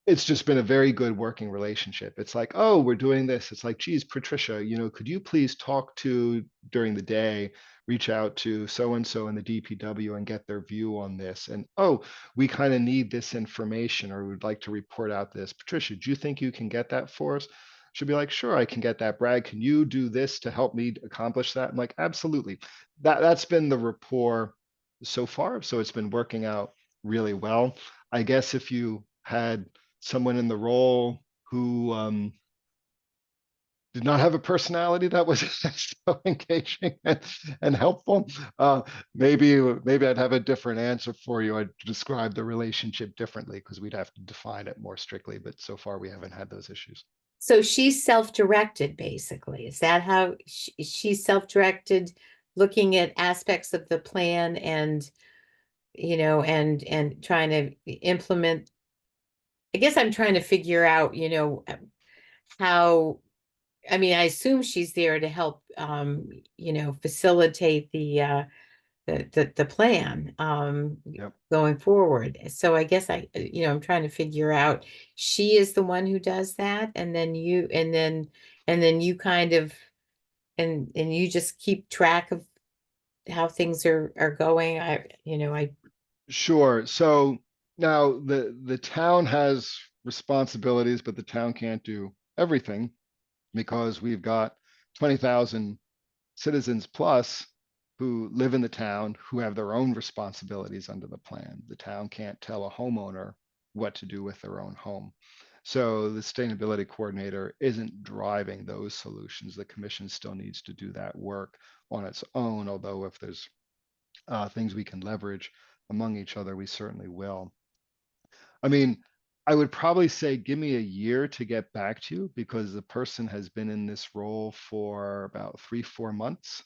it's just been a very good working relationship. It's like, oh, we're doing this. It's like, geez, Patricia, could you please talk to, during the day, reach out to so-and-so in the DPW and get their view on this? And, oh, we kind of need this information, or we'd like to report out this. Patricia, do you think you can get that for us? She'll be like, sure, I can get that. Brad, can you do this to help me accomplish that? I'm like, absolutely. That's been the rapport so far. So it's been working out really well. I guess if you had someone in the role who did not have a personality that was so engaging and helpful, maybe I'd have a different answer for you. I'd describe the relationship differently, because we'd have to define it more strictly. But so far, we haven't had those issues. So she's self-directed, basically. Is that how she's self-directed, looking at aspects of the plan and trying to implement? I guess I'm trying to figure out, how, I mean, I assume she's there to help, facilitate the plan, Yep. going forward. So I guess I'm trying to figure out, she is the one who does that, and then you kind of, and you just keep track of how things are going. Sure. So now the town has responsibilities, but the town can't do everything, because we've got 20,000 citizens plus who live in the town who have their own responsibilities under the plan. The town can't tell a homeowner what to do with their own home. So the sustainability coordinator isn't driving those solutions. The commission still needs to do that work on its own, although if there's things we can leverage among each other, we certainly will. I mean, I would probably say give me a year to get back to you, because the person has been in this role for about 3-4 months.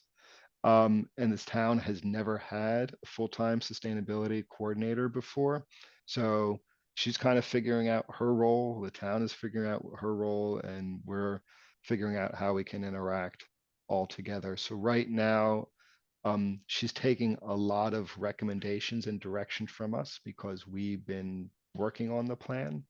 And this town has never had a full-time sustainability coordinator before. So she's kind of figuring out her role. The town is figuring out her role, and we're figuring out how we can interact all together. So right now, she's taking a lot of recommendations and direction from us, because we've been working on the plan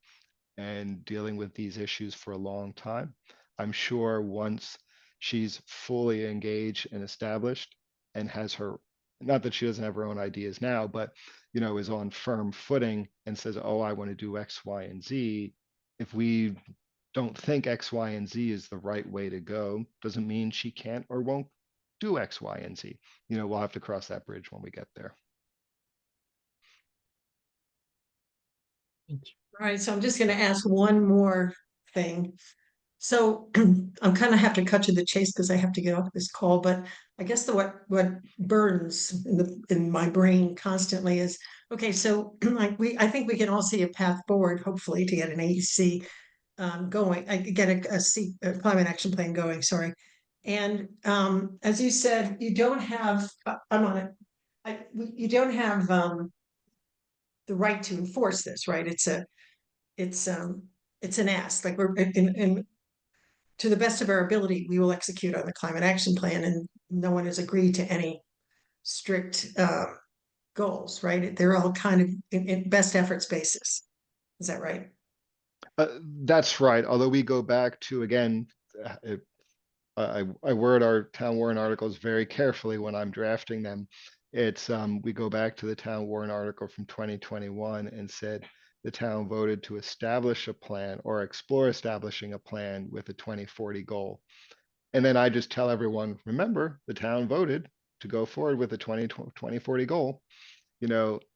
and dealing with these issues for a long time. I'm sure once she's fully engaged and established and has her, not that she doesn't have her own ideas now, but is on firm footing and says, oh, I want to do X, Y, and Z. If we don't think X, Y, and Z is the right way to go, doesn't mean she can't or won't do X, Y, and Z. We'll have to cross that bridge when we get there. All right, so I'm just going to ask one more thing. So I'm kind of have to cut to the chase because I have to get off this call. But I guess what burns in my brain constantly is, okay, so I think we can all see a path forward, hopefully, to get an AEC going. I get a climate action plan going. Sorry, and as you said, you don't have. I'm on it. You don't have the right to enforce this, right? It's an ask. Like we're in to the best of our ability, we will execute on the climate action plan, and no one has agreed to any strict goals, right? They're all kind of in best efforts basis. Is that right? That's right. Although we go back to, again, I word our town warrant articles very carefully when I'm drafting them. It's we go back to the town warrant article from 2021 and said the town voted to establish a plan or explore establishing a plan with a 2040 goal. And then I just tell everyone, remember, the town voted to go forward with the 2040 goal,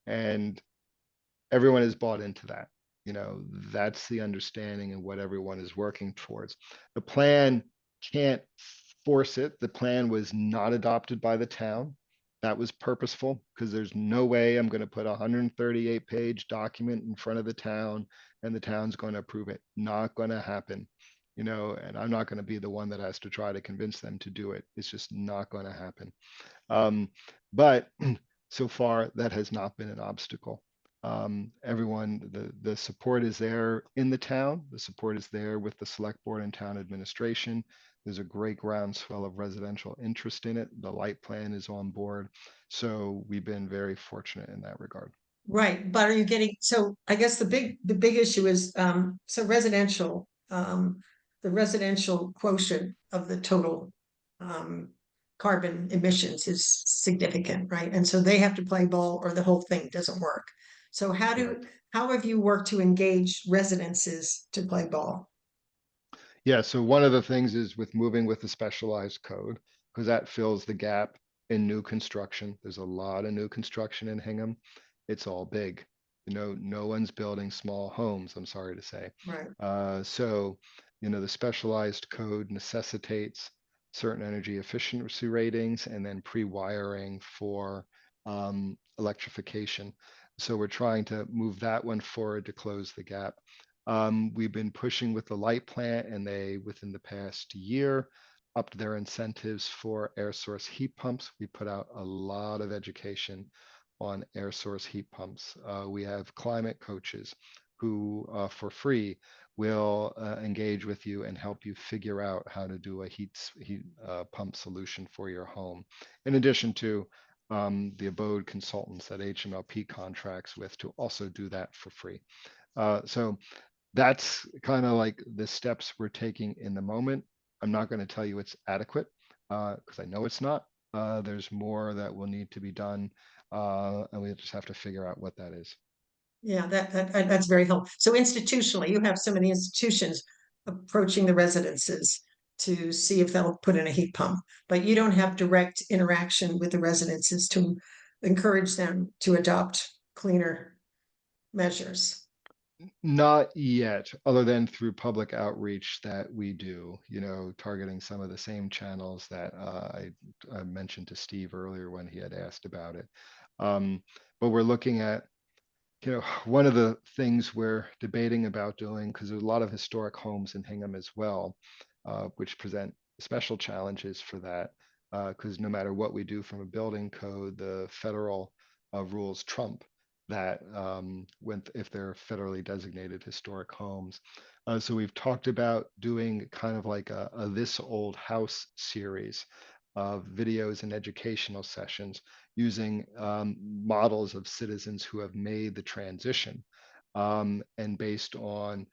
and everyone is bought into that. That's the understanding and what everyone is working towards. The plan can't force it. The plan was not adopted by the town. That was purposeful because there's no way I'm going to put a 138-page document in front of the town and the town's going to approve it. Not going to happen. And I'm not going to be the one that has to try to convince them to do it. It's just not going to happen. But so far, that has not been an obstacle. Everyone, the support is there in the town. The support is there with the select board and town administration. There's a great groundswell of residential interest in it. The light plan is on board. So we've been very fortunate in that regard. Right, but are you getting, so I guess the big issue is, so residential, the residential quotient of the total carbon emissions is significant, right? And so they have to play ball or the whole thing doesn't work. So Correct. how have you worked to engage residences to play ball? Yeah, so one of the things is with moving with the specialized code, because that fills the gap in new construction. There's a lot of new construction in Hingham. It's all big. No one's building small homes, I'm sorry to say. Right. So, the specialized code necessitates certain energy efficiency ratings and then pre-wiring for electrification. So we're trying to move that one forward to close the gap. We've been pushing with the light plant, and they, within the past year, upped their incentives for air source heat pumps. We put out a lot of education on air source heat pumps. We have climate coaches who, for free, will engage with you and help you figure out how to do a heat pump solution for your home. In addition to the abode consultants that HMLP contracts with to also do that for free. So that's kind of like the steps we're taking in the moment. I'm not going to tell you it's adequate because I know it's not. There's more that will need to be done, and we just have to figure out what that is. Yeah, that's very helpful. So institutionally, you have so many institutions approaching the residences to see if they'll put in a heat pump, but you don't have direct interaction with the residences to encourage them to adopt cleaner measures. Not yet, other than through public outreach that we do, targeting some of the same channels that I mentioned to Steve earlier when he had asked about it. But we're looking at, one of the things we're debating about doing, because there's a lot of historic homes in Hingham as well, which present special challenges for that, because no matter what we do from a building code, the federal rules trump that if they're federally designated historic homes. So we've talked about doing kind of like a This Old House series of videos and educational sessions using models of citizens who have made the transition. And based on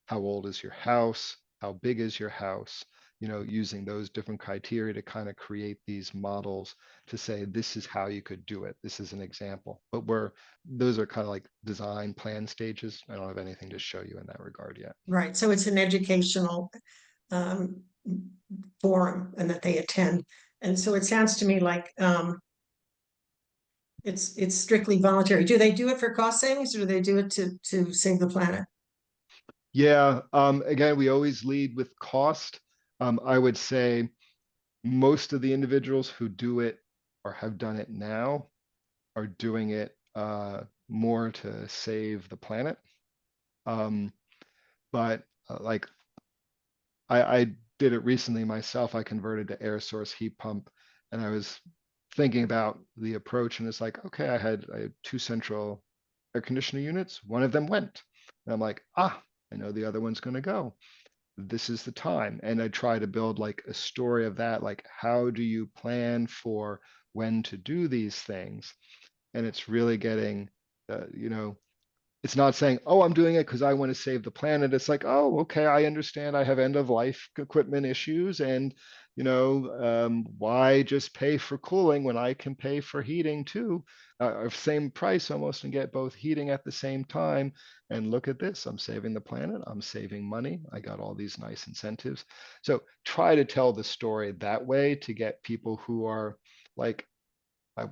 how old is your house, how big is your house, using those different criteria to kind of create these models to say, this is how you could do it. This is an example, but those are kind of like design plan stages. I don't have anything to show you in that regard yet. Right. So it's an educational forum and that they attend. And so it sounds to me like it's strictly voluntary. Do they do it for cost savings or do they do it to save the planet? Yeah. Again, we always lead with cost. I would say most of the individuals who do it or have done it now are doing it more to save the planet. But like I did it recently myself. I converted to air source heat pump, and I was thinking about the approach, and it's like, okay, I had 2 central air conditioner units. One of them went, and I'm like, I know the other one's going to go. This is the time. And I try to build like a story of that, like how do you plan for when to do these things? And it's really getting, it's not saying, oh, I'm doing it because I want to save the planet. It's like, oh, okay, I understand I have end of life equipment issues, and why just pay for cooling when I can pay for heating too, same price almost, and get both heating at the same time. And look at this, I'm saving the planet, I'm saving money, I got all these nice incentives. So try to tell the story that way to get people who are like I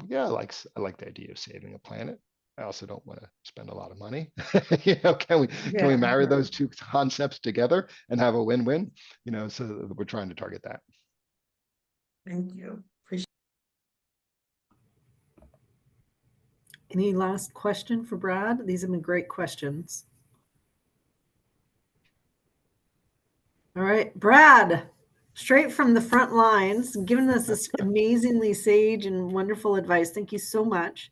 like the idea of saving a planet. I also don't want to spend a lot of money. Can we Yeah. marry those two concepts together and have a win-win? So we're trying to target that. Thank you. Appreciate. Any last question for Brad? These have been great questions. All right, Brad, straight from the front lines, giving us this amazingly sage and wonderful advice. Thank you so much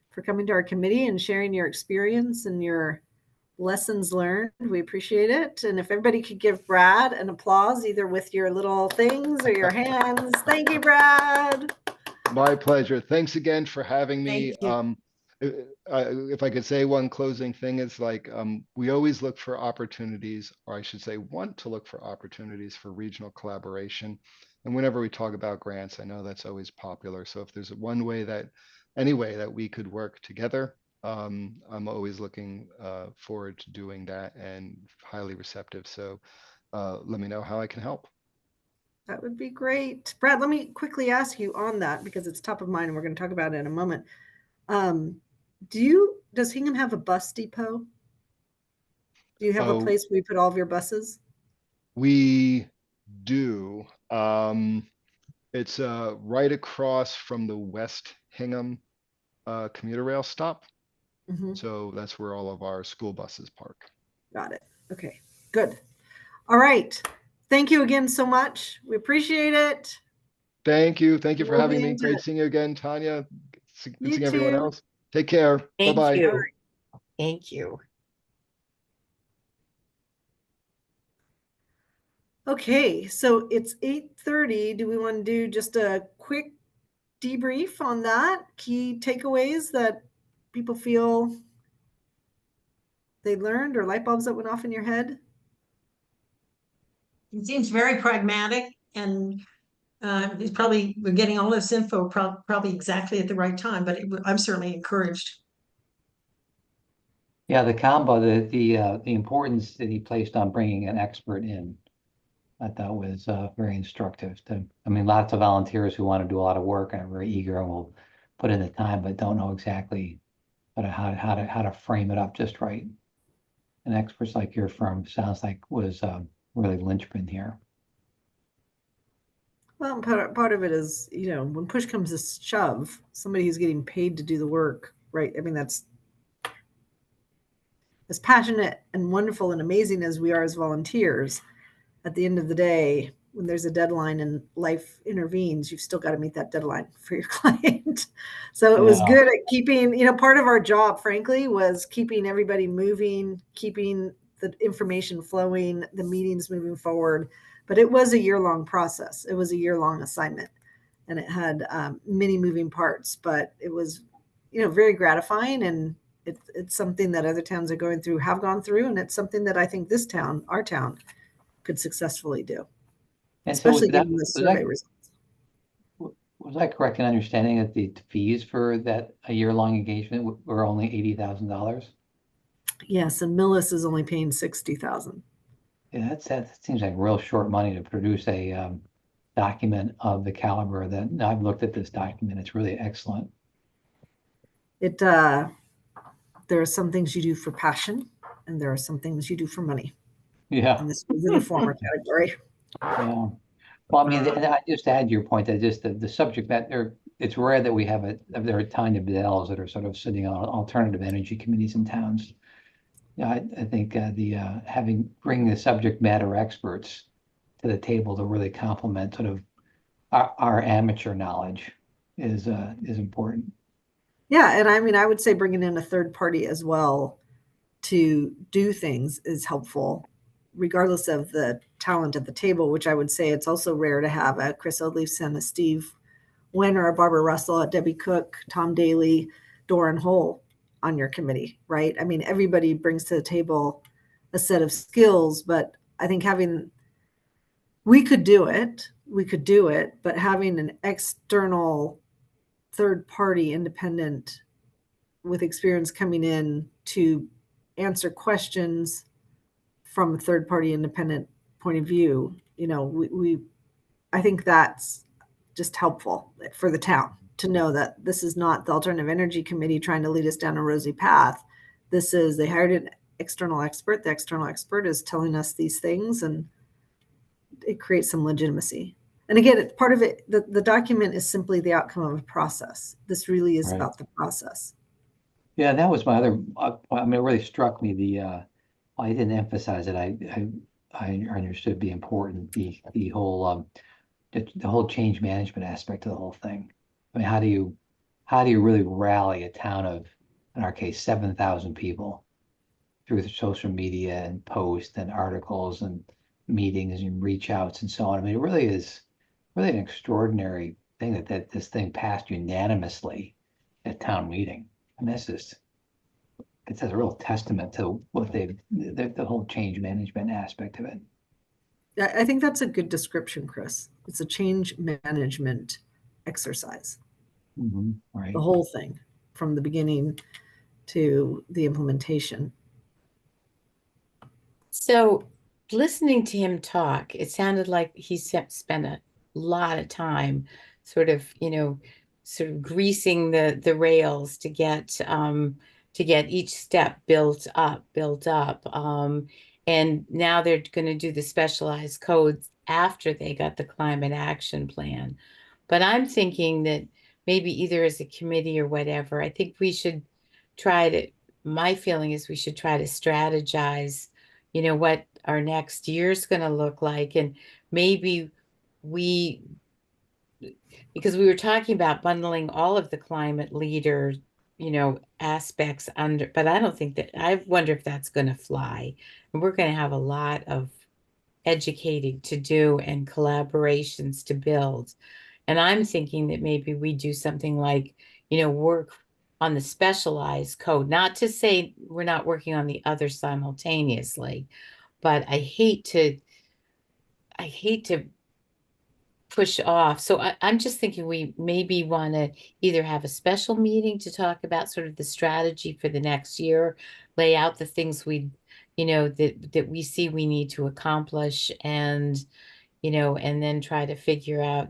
for coming to our committee and sharing your experience and your lessons learned. We appreciate it. And if everybody could give Brad an applause, either with your little things or your hands. Thank you, Brad. My pleasure. Thanks again for having me. Thank you. If I could say one closing thing, it's like we always look for opportunities, or I should say want to look for opportunities for regional collaboration. And whenever we talk about grants, I know that's always popular. So if there's any way that we could work together, I'm always looking forward to doing that and highly receptive. So let me know how I can help. That would be great. Brad, let me quickly ask you on that because it's top of mind and we're going to talk about it in a moment. Does Hingham have a bus depot? Do you have a place where you put all of your buses? We do. It's right across from the West Hingham commuter rail stop. Mm-hmm. So that's where all of our school buses park. Got it. Okay, good. All right. Thank you again so much. We appreciate it. Thank you. Thank you for We'll having be me. in Great touch. seeing you again, Tanya. Good You seeing everyone too. else. Take care. Thank Bye-bye. you. Thank you. Okay, so it's 8:30. Do we want to do just a quick debrief on that? Key takeaways that people feel they learned or light bulbs that went off in your head? It seems very pragmatic, and we're getting all this info probably exactly at the right time, but I'm certainly encouraged. Yeah, the combo, the importance that he placed on bringing an expert in, I thought was very instructive. Lots of volunteers who want to do a lot of work and are very eager and will put in the time, but don't know exactly how to frame it up just right. And experts like your firm sounds like was really linchpin here. Well, part of it is, when push comes to shove, somebody who's getting paid to do the work, right? That's as passionate and wonderful and amazing as we are as volunteers. At the end of the day, when there's a deadline and life intervenes, you've still got to meet that deadline for your client. So it was good at keeping, part of our job, frankly, was keeping everybody moving, keeping the information flowing, the meetings moving forward. But it was a year-long process. It was a year-long assignment, and it had many moving parts. But it was, very gratifying, and it's something that other towns are have gone through, and it's something that I think our town, could successfully do, And especially so given the survey results. Was I correct in understanding that the fees for that a year-long engagement were only $80,000? Yes, and Millis is only paying $60,000. Yeah, that seems like real short money to produce a document of the caliber that I've looked at this document. It's really excellent. There are some things you do for passion, and there are some things you do for money. Yeah. And this was in the former category. Yeah. Well, and I just add your point that just the subject matter, it's rare that we have there are tiny Bedell's that are sort of sitting on alternative energy committees in towns. Yeah, I think bringing the subject matter experts to the table to really complement sort of our amateur knowledge is important. Yeah, and I would say bringing in a third party as well to do things is helpful, regardless of the talent at the table, which I would say it's also rare to have a Chris Odleifson, a Steve Wenner, a Barbara Russell, a Debbie Cook, Tom Daly, Doran Hull on your committee, right? Everybody brings to the table a set of skills, but I think we could do it, but having an external third party independent with experience coming in to answer questions from a third party independent point of view, I think that's just helpful for the town to know that this is not the Alternative Energy Committee trying to lead us down a rosy path. This is, they hired an external expert. The external expert is telling us these things, and it creates some legitimacy. And again, it's part of it, the document is simply the outcome of a process. This really is Right. about the process. Yeah, that was my other, I mean, it really struck me, I didn't emphasize it. I understood the important, the whole, the whole change management aspect of the whole thing. I mean, how do you really rally a town of, in our case, 7,000 people through the social media and posts and articles and meetings and reach outs and so on? I mean, it really is really an extraordinary thing that this thing passed unanimously at town meeting. And that's just, it's a real testament to what the whole change management aspect of it. I think that's a good description, Chris. It's a change management exercise, Right. the whole thing from the beginning to the implementation. So listening to him talk, it sounded like he spent a lot of time sort of, sort of greasing the rails to get each step built up. And now they're going to do the specialized codes after they got the climate action plan. But I'm thinking that maybe either as a committee or whatever, I think we should my feeling is we should try to strategize, what our next year's going to look like. And maybe because we were talking about bundling all of the climate leader, aspects under, but I don't think I wonder if that's going to fly. And we're going to have a lot of educating to do and collaborations to build. And I'm thinking that maybe we do something like, work on the specialized code, not to say we're not working on the other simultaneously, but I hate to push off. So I'm just thinking we maybe want to either have a special meeting to talk about sort of the strategy for the next year, lay out the things that we see we need to accomplish, and and then try to figure out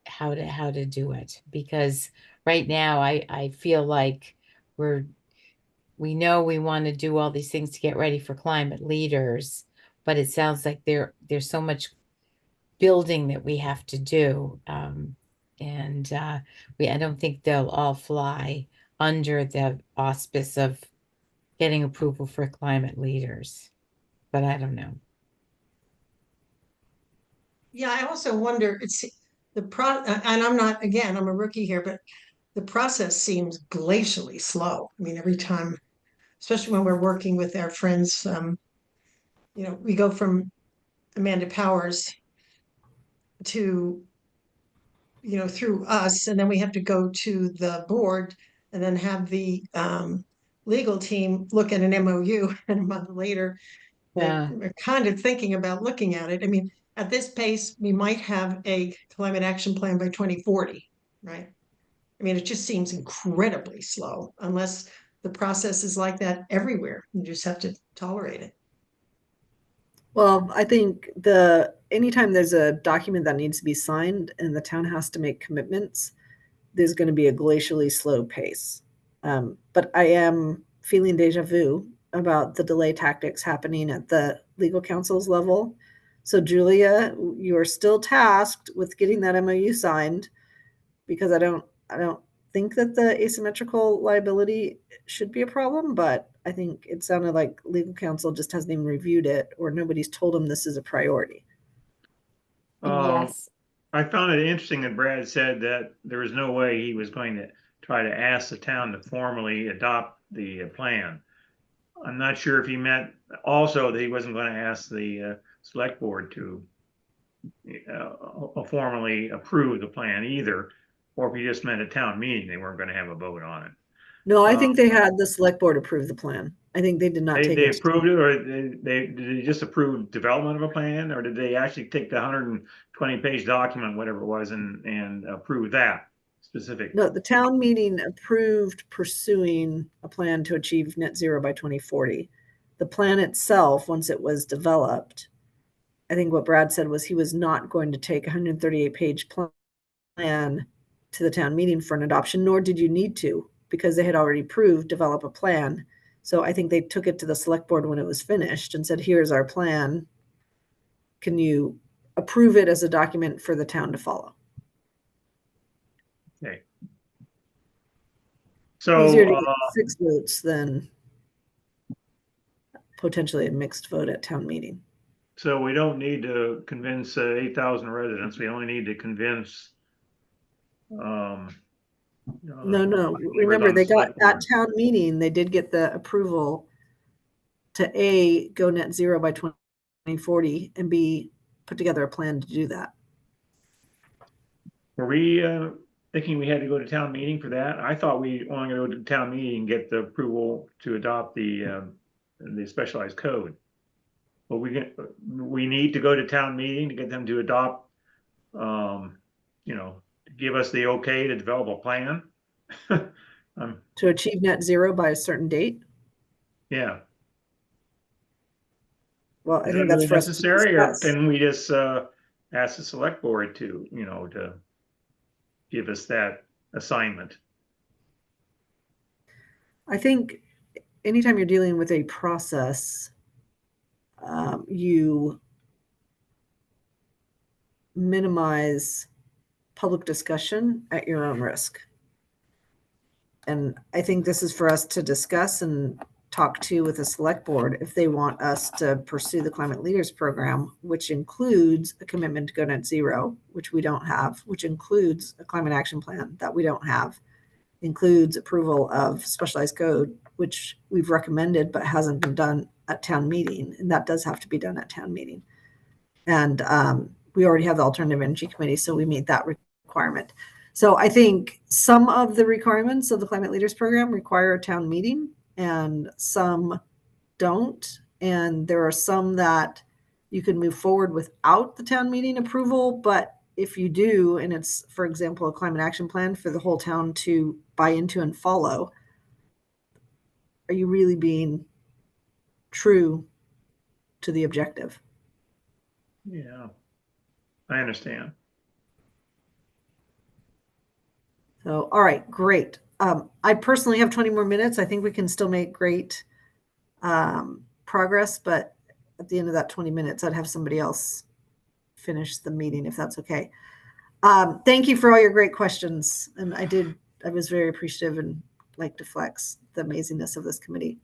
how to do it. Because right now I feel like we know we want to do all these things to get ready for climate leaders, but it sounds like there's so much building that we have to do. And I don't think they'll all fly under the auspice of getting approval for climate leaders, but I don't know. Yeah, I also wonder, and I'm not, again, I'm a rookie here, but the process seems glacially slow. I mean, every time, especially when we're working with our friends, we go from Amanda Powers to, through us, and then we have to go to the board and then have the legal team look at an MOU, and a month later, we're kind of thinking about looking at it. I mean, at this pace, we might have a climate action plan by 2040, right? I mean, it just seems incredibly slow unless the process is like that everywhere. You just have to tolerate it. Well, I think anytime there's a document that needs to be signed and the town has to make commitments, there's going to be a glacially slow pace. But I am feeling deja vu about the delay tactics happening at the legal counsel's level. So Julia, you are still tasked with getting that MOU signed, because I don't think that the asymmetrical liability should be a problem, but I think it sounded like legal counsel just hasn't even reviewed it, or nobody's told them this is a priority. Yes. I found it interesting that Brad said that there was no way he was going to try to ask the town to formally adopt the plan. I'm not sure if he meant also that he wasn't going to ask the select board to formally approve the plan either, or if he just meant a town meeting, they weren't going to have a vote on it. No, I think they had the select board approve the plan. I think they did not take They it. approved it, or did they just approve development of a plan, or did they actually take the 120-page document, whatever it was, and approve that specific? No, the town meeting approved pursuing a plan to achieve net zero by 2040. The plan itself, once it was developed, I think what Brad said was he was not going to take a 138-page plan to the town meeting for an adoption, nor did you need to, because they had already approved, develop a plan. So I think they took it to the select board when it was finished and said, here's our plan. Can you approve it as a document for the town to follow? Okay. Easier to So, get 6 votes than potentially a mixed vote at town meeting. so we don't need to convince 8,000 residents. We only need to convince No, members remember on the they got select at board. town meeting, they did get the approval to go net zero by 2040 and B, put together a plan to do that. Were we thinking we had to go to town meeting for that? I thought we only go to town meeting and get the approval to adopt the specialized code. But we need to go to town meeting to get them to adopt, give us the okay to develop a plan. To achieve net zero by a certain date. Yeah. Well, I Is think that that's really for us to necessary, or discuss. can we just ask the select board to, to give us that assignment? I think anytime you're dealing with a process, you minimize public discussion at your own risk. And I think this is for us to discuss and talk to with the select board if they want us to pursue the Climate Leaders Program, which includes a commitment to go net zero, which we don't have, which includes a climate action plan that we don't have, includes approval of specialized code, which we've recommended but hasn't been done at town meeting, and that does have to be done at town meeting. And we already have the Alternative Energy Committee, so we meet that requirement. So I think some of the requirements of the Climate Leaders Program require a town meeting and some don't. And there are some that you can move forward without the town meeting approval. But if you do, and it's, for example, a climate action plan for the whole town to buy into and follow, are you really being true to the objective? Yeah, I understand. So, all right, great. I personally have 20 more minutes. I think we can still make great progress, but at the end of that 20 minutes, I'd have somebody else finish the meeting if that's okay. Thank you for all your great questions. And I was very appreciative and like to flex the amazingness of this committee.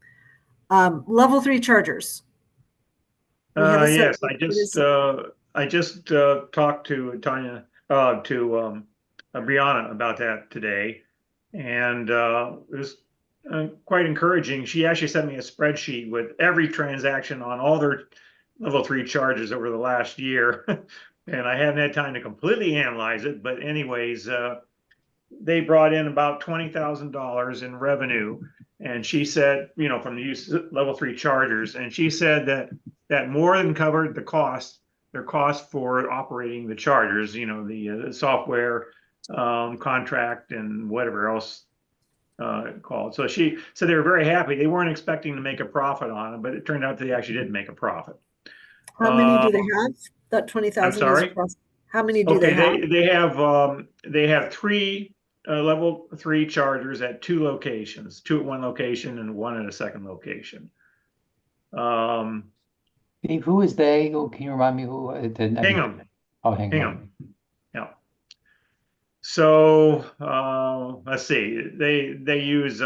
Level 3 chargers. Yes, I just talked to Tanya, to Brianna about that today, and it was quite encouraging. She actually sent me a spreadsheet with every transaction on all their level 3 charges over the last year, and I haven't had time to completely analyze it. But anyways, they brought in about $20,000 in revenue, and she said, from the use of level 3 chargers, and she said that more than covered their cost for operating the chargers, the software contract and whatever else called. So she said they were very happy. They weren't expecting to make a profit on it, but it turned out they actually did make a profit. How many do they have? That 20,000. I'm sorry? How many do they have? They have 3 level 3 chargers at 2 locations, 2 at one location and 1 at a second location. Steve, who is they? Can you remind me who? Hingham. Oh, Hingham. Hingham. Yeah. So let's see. They use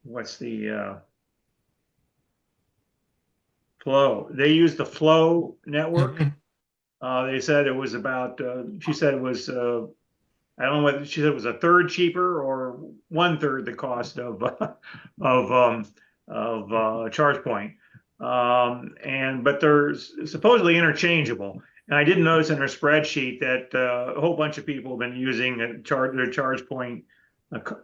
what's the Flow? They use the Flow network. They said it was about. She said it was. I don't know whether she said it was a third cheaper or 1/3 the cost of ChargePoint. But they're supposedly interchangeable. And I did notice in her spreadsheet that a whole bunch of people have been using their ChargePoint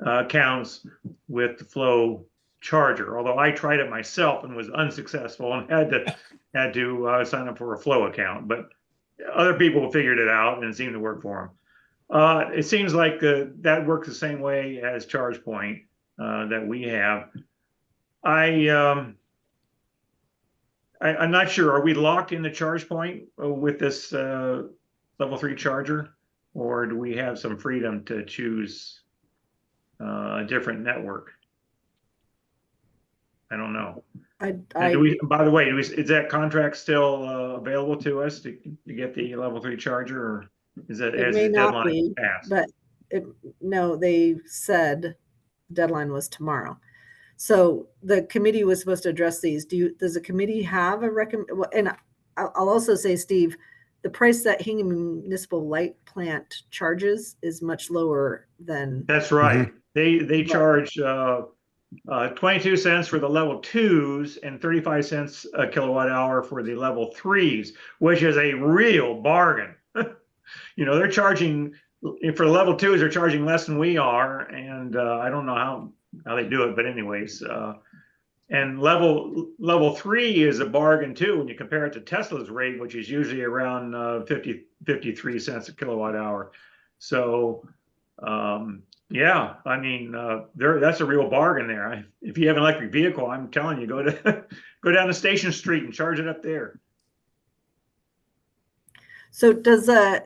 accounts with the Flow charger. Although I tried it myself and was unsuccessful and had to sign up for a Flow account. But other people figured it out and it seemed to work for them. It seems like that works the same way as ChargePoint that we have. I'm not sure. Are we locked into ChargePoint with this level 3 charger? or do we have some freedom to choose a different network? I don't know. And do we, by the way, is that contract still available to us to get the level 3 charger, or is that It as may the not deadline be, passed? but no, they said the deadline was tomorrow. So the committee was supposed to address these. Does the committee have a and I'll also say, Steve, the price that Hingham Municipal Light Plant charges is much lower than. That's right. They charge 22 cents for the level 2s and 35 cents a kilowatt hour for the level 3s, which is a real bargain. You know, they're charging for the level 2s, they're charging less than we are, and I don't know how they do it, but anyways, and level 3 is a bargain too when you compare it to Tesla's rate, which is usually around 53 cents a kilowatt hour. So yeah, I mean, that's a real bargain there. If you have an electric vehicle, I'm telling you, go down to Station Street and charge it up there. So does the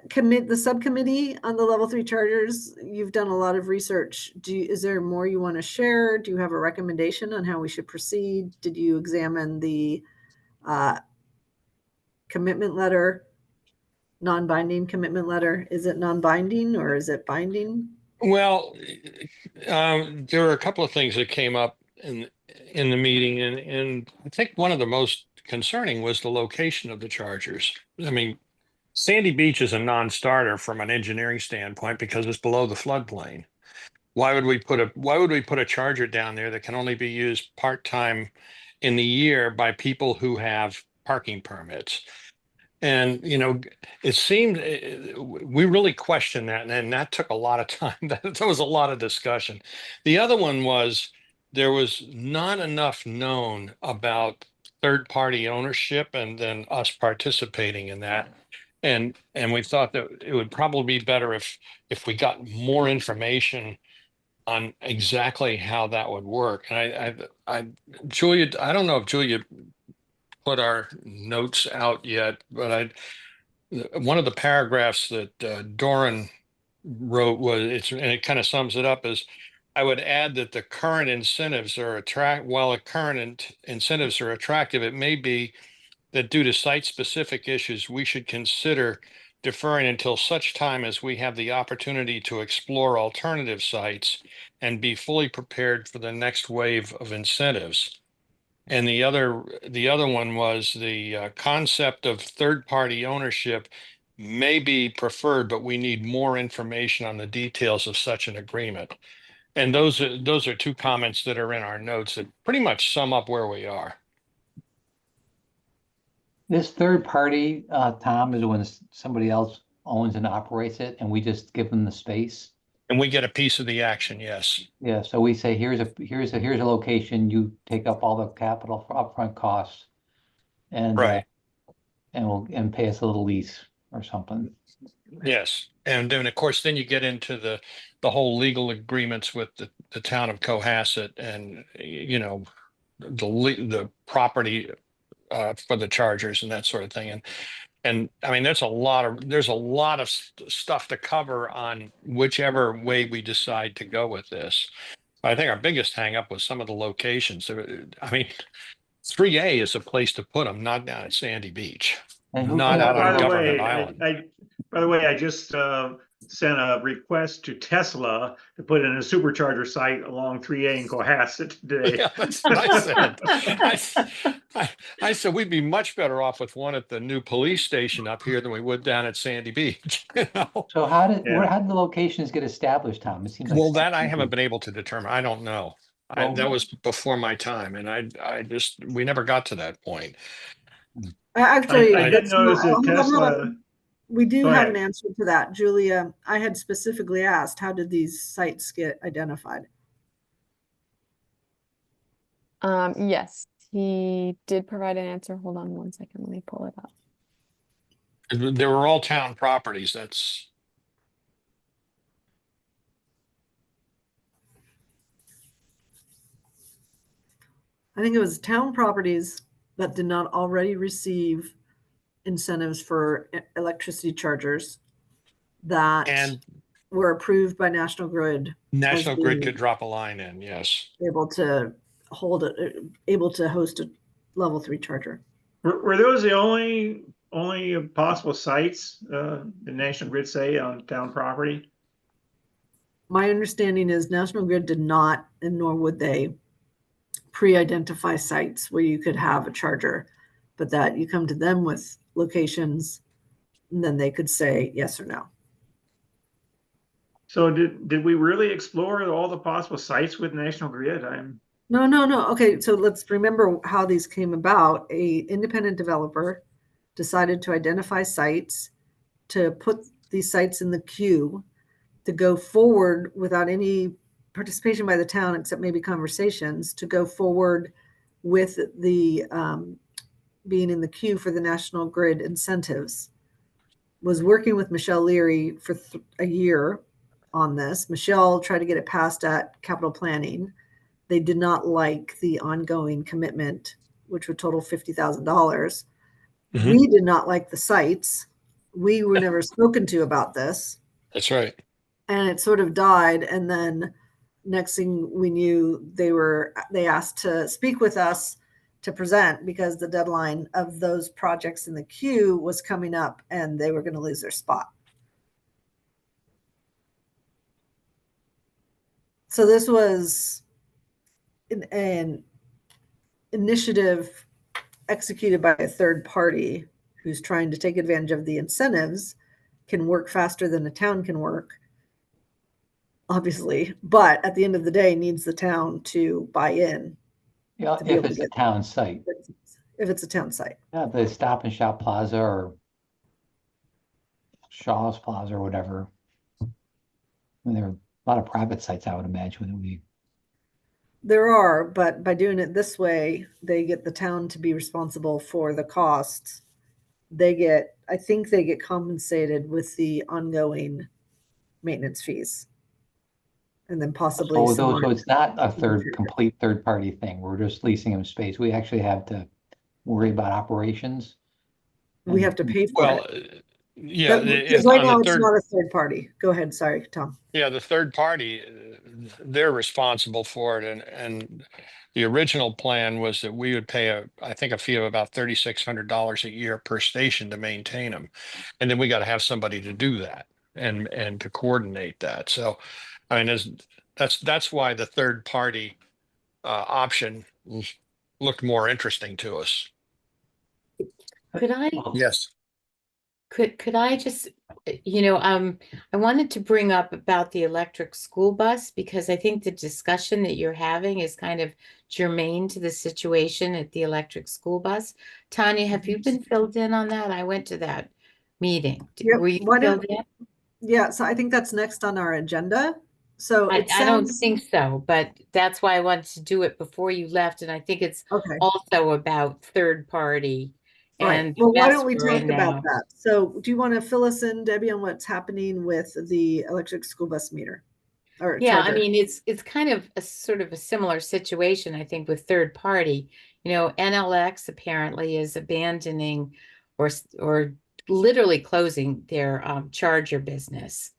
subcommittee on the level 3 chargers, you've done a lot of research. Is there more you want to share? Do you have a recommendation on how we should proceed? Did you examine the commitment letter, non-binding commitment letter? Is it non-binding or is it binding? Well, there were a couple of things that came up in the meeting, and I think one of the most concerning was the location of the chargers. I mean, Sandy Beach is a non-starter from an engineering standpoint because it's below the floodplain. Why would we put a charger down there that can only be used part-time in the year by people who have parking permits? And, you know, it seemed we really questioned that, and that took a lot of time. There was a lot of discussion. The other one was there was not enough known about third-party ownership and then us participating in that. And we thought that it would probably be better if we got more information on exactly how that would work. And Julia, I don't know if Julia put our notes out yet, but one of the paragraphs that Doran wrote and it kind of sums it up, is I would add that the current incentives are while the current incentives are attractive, it may be that due to site-specific issues, we should consider deferring until such time as we have the opportunity to explore alternative sites and be fully prepared for the next wave of incentives. And the other one was the concept of third-party ownership may be preferred, but we need more information on the details of such an agreement. And those are two comments that are in our notes that pretty much sum up where we are. This third party, Tom, is when somebody else owns and operates it, and we just give them the space. And we get a piece of the action, yes. Yeah, so we say, here's a location, you take up all the capital for upfront costs. And Right. And pay us a little lease or something. Yes. And then of course, then you get into the whole legal agreements with the town of Cohasset and, you know, the property for the chargers and that sort of thing. And I mean, there's a lot of stuff to cover on whichever way we decide to go with this. I think our biggest hangup was some of the locations. I mean, 3A is a place to put them, not down at Sandy Beach, not out on Government Island. By the way, I just sent a request to Tesla to put in a supercharger site along 3A in Cohasset today. Yeah, that's what I said. I said we'd be much better off with one at the new police station up here than we would down at Sandy Beach. You know? So how did the locations get established, Tom? It seems like well, that I haven't been able to determine. I don't know. That was before my time, and we never got to that point. Actually, I did notice that Tesla. We do have an answer to that, Julia. I had specifically asked, how did these sites get identified? Yes, he did provide an answer. Hold on one second. Let me pull it up. They were all town properties. I think it was town properties that did not already receive incentives for electricity chargers. that And were approved by National Grid National Grid being could drop a line in, yes. able to able to host a level 3 charger. Were those the only possible sites, the National Grid say on town property? My understanding is National Grid did not, and nor would they, pre-identify sites where you could have a charger, but that you come to them with locations and then they could say yes or no. So did we really explore all the possible sites with National Grid? No. Okay, so let's remember how these came about. A independent developer decided to identify sites, to put these sites in the queue, to go forward without any participation by the town, except maybe conversations, to go forward with the being in the queue for the National Grid incentives. Was working with Michelle Leary for a year on this. Michelle tried to get it passed at capital planning. They did not like the ongoing commitment, which would total $50,000. Mhm. We did not like the sites. We were never spoken to about this. That's right. And it sort of died. And then next thing we knew, they asked to speak with us to present because the deadline of those projects in the queue was coming up and they were going to lose their spot. So this was an initiative executed by a third party who's trying to take advantage of the incentives, can work faster than a town can work, obviously, but at the end of the day needs the town to buy in. Yeah, To be if able to it's a get- town site, If it's a town site. yeah, the Stop and Shop Plaza or Shaw's Plaza or whatever. I mean, there are a lot of private sites, I would imagine, that we, There are, but by doing it this way, they get the town to be responsible for the costs. I think they get compensated with the ongoing maintenance fees. And then possibly so some. so it's not a future. complete third-party thing. We're just leasing them space. We actually have to worry about operations. We have to pay for Well, it. yeah, Because right on now the it's third, not a third party. Go ahead. Sorry, Tom. yeah, the third party, they're responsible for it. And the original plan was that we would pay I think a fee of about $3,600 a year per station to maintain them. And then we got to have somebody to do that and to coordinate that. So, I mean, that's why the third party option looked more interesting to us. Could I, Yes. could I just, I wanted to bring up about the electric school bus because I think the discussion that you're having is kind of germane to the situation at the electric school bus. Tanya, have you been filled in on that? I went to that meeting. Yep, Were you why don't- filled in? Yeah, so I think that's next on our agenda. So it I don't sounds think so, but that's why I wanted to do it before you left, and I think it's okay. also about third party Right. and Well, why mess don't we we're talk in about now. that? So do you want to fill us in, Debbie, on what's happening with the electric school bus meter? Or Yeah, I charger? mean, it's kind of a sort of a similar situation, I think, with third party. NLX apparently is abandoning or literally closing their charger business.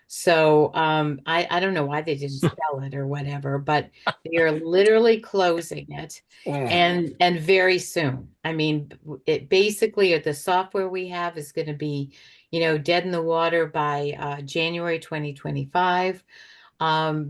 So I don't know why they didn't sell it or whatever, but they're literally closing it and very soon. I mean, it basically the software we have is going to be, dead in the water by January 2025.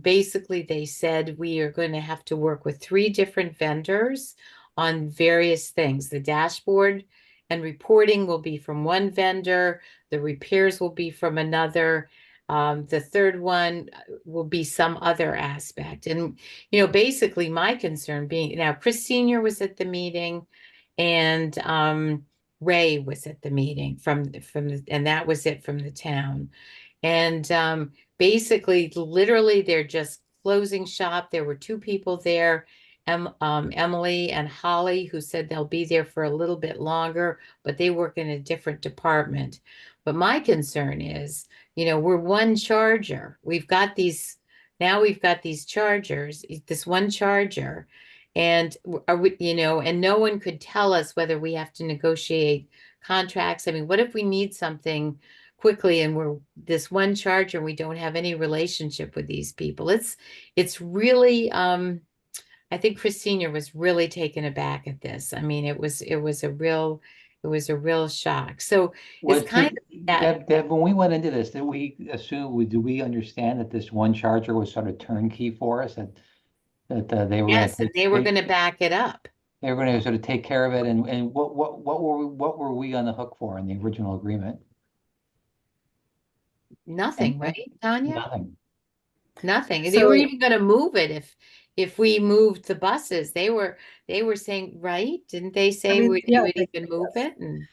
Basically, they said we are going to have to work with 3 different vendors on various things. The dashboard and reporting will be from one vendor. The repairs will be from another. The third one will be some other aspect. And, basically my concern being now Chris Senior was at the meeting and Ray was at the meeting and that was it from the town. And basically, literally, they're just closing shop. There were 2 people there, Emily and Holly, who said they'll be there for a little bit longer, but they work in a different department. But my concern is, we're one charger. We've got these chargers, this one charger, and are we, and no one could tell us whether we have to negotiate contracts. I mean, what if we need something quickly and we're this one charger, we don't have any relationship with these people. It's really, I think Christina was really taken aback at this. I mean, it was a real shock. So Was it's kind did- of that. Deb, when we went into this, did we assume, do we understand that this one charger was sort of turnkey for us, that they were gonna Yes, and they were going to back it up. they were gonna sort of take care of it, and what were we on the hook for in the original agreement? Nothing, right, Tanya? Nothing. Nothing. They So- were even going to move it if we moved the buses. They were saying, right? Didn't they say mean, we yeah, would they- even move it? And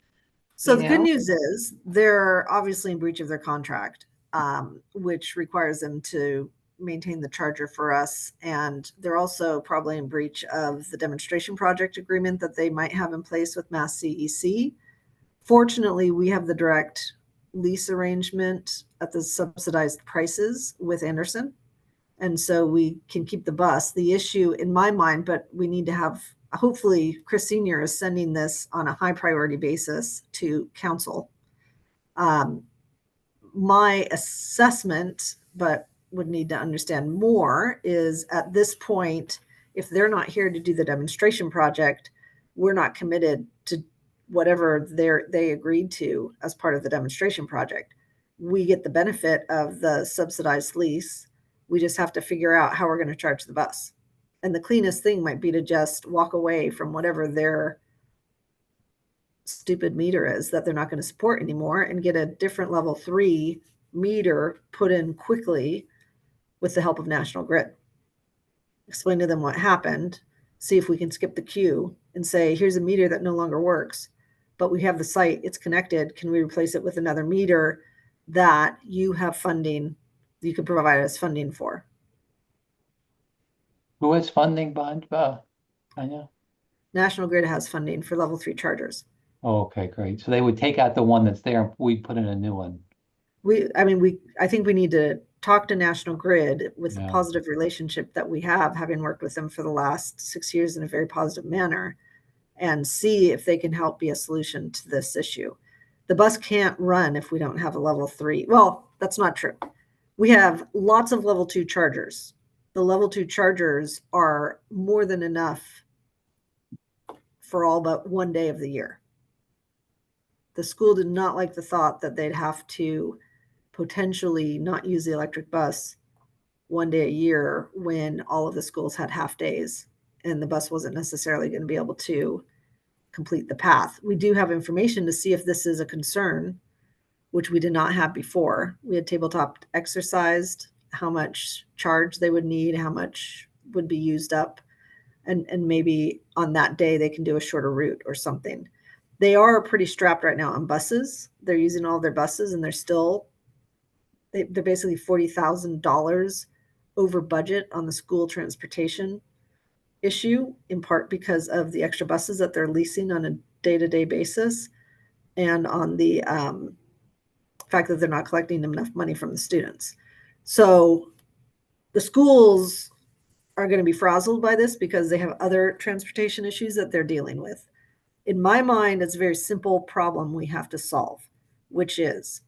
So you the good know? news is they're obviously in breach of their contract, which requires them to maintain the charger for us. And they're also probably in breach of the demonstration project agreement that they might have in place with Mass CEC. Fortunately, we have the direct lease arrangement at the subsidized prices with Anderson. And so we can keep the bus. The issue in my mind, but we need to have, hopefully Chris Senior is sending this on a high priority basis to council. My assessment, but would need to understand more, is at this point, if they're not here to do the demonstration project, we're not committed to whatever they agreed to as part of the demonstration project. We get the benefit of the subsidized lease. We just have to figure out how we're going to charge the bus. And the cleanest thing might be to just walk away from whatever their stupid meter is that they're not going to support anymore and get a different level 3 meter put in quickly with the help of National Grid. Explain to them what happened, see if we can skip the queue and say, here's a meter that no longer works, but we have the site, it's connected. Can we replace it with another meter that you have funding, you can provide us funding for? Who has funding behind, Tanya? National Grid has funding for level 3 chargers. Oh, okay, great. So they would take out the one that's there, and we put in a new one. I think we need to talk to National Grid with the Yeah. positive relationship that we have, having worked with them for the last 6 years in a very positive manner, and see if they can help be a solution to this issue. The bus can't run if we don't have a level 3. Well, that's not true. We have lots of level 2 chargers. The level 2 chargers are more than enough for all but one day of the year. The school did not like the thought that they'd have to potentially not use the electric bus one day a year when all of the schools had half days and the bus wasn't necessarily going to be able to complete the path. We do have information to see if this is a concern, which we did not have before. We had tabletop exercised how much charge they would need, how much would be used up, and maybe on that day they can do a shorter route or something. They are pretty strapped right now on buses. They're using all their buses and they're basically $40,000 over budget on the school transportation issue, in part because of the extra buses that they're leasing on a day-to-day basis, and on the fact that they're not collecting enough money from the students. So the schools are going to be frazzled by this because they have other transportation issues that they're dealing with. In my mind, it's a very simple problem we have to solve, which is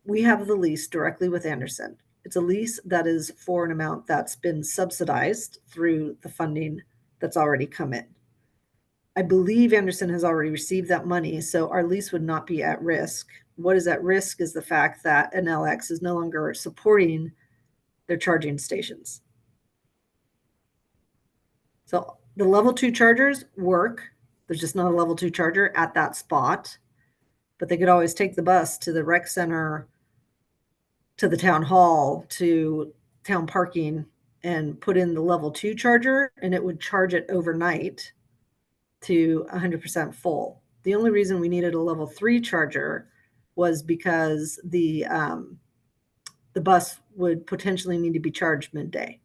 we have the lease directly with Anderson. It's a lease that is for an amount that's been subsidized through the funding that's already come in. I believe Anderson has already received that money, so our lease would not be at risk. What is at risk is the fact that NLX is no longer supporting their charging stations. So the level 2 chargers work. There's just not a level 2 charger at that spot, but they could always take the bus to the rec center, to the town hall, to town parking, and put in the level 2 charger, and it would charge it overnight to 100% full. The only reason we needed a level 3 charger was because the bus would potentially need to be charged midday.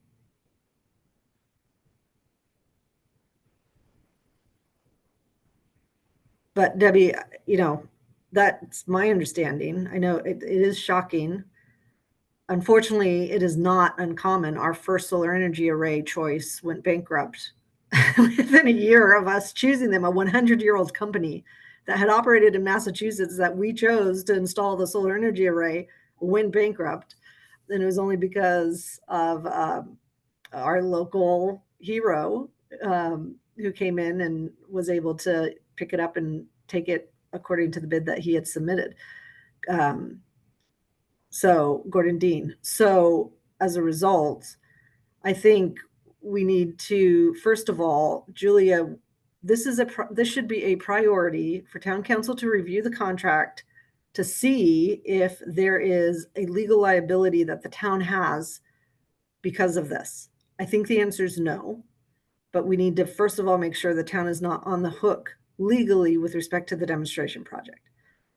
But Debbie, that's my understanding. I know it is shocking. Unfortunately, it is not uncommon. Our first solar energy array choice went bankrupt within a year of us choosing them, a 100-year-old company that had operated in Massachusetts that we chose to install the solar energy array went bankrupt. And it was only because of our local hero who came in and was able to pick it up and take it according to the bid that he had submitted. So Gordon Dean. So as a result, I think we need to, first of all, Julia, this should be a priority for town council to review the contract to see if there is a legal liability that the town has because of this. I think the answer is no, but we need to, first of all, make sure the town is not on the hook legally with respect to the demonstration project.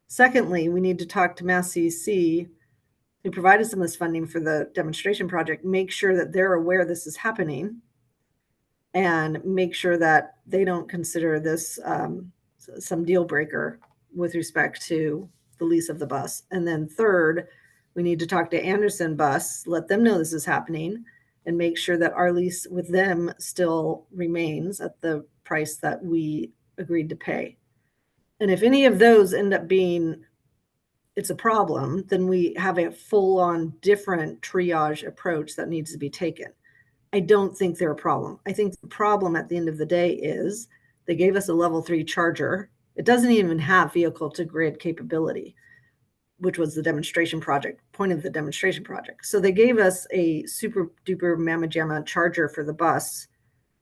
Secondly, we need to talk to Mass CEC, who provided some of this funding for the demonstration project, make sure that they're aware this is happening and make sure that they don't consider this some deal breaker with respect to the lease of the bus. And then third, we need to talk to Anderson Bus, let them know this is happening, and make sure that our lease with them still remains at the price that we agreed to pay. And if any of those end up being it's a problem, then we have a full-on different triage approach that needs to be taken. I don't think they're a problem. I think the problem at the end of the day is they gave us a level 3 charger. It doesn't even have vehicle to grid capability, which was the demonstration project, point of the demonstration project. So they gave us a super duper mamma jamma charger for the bus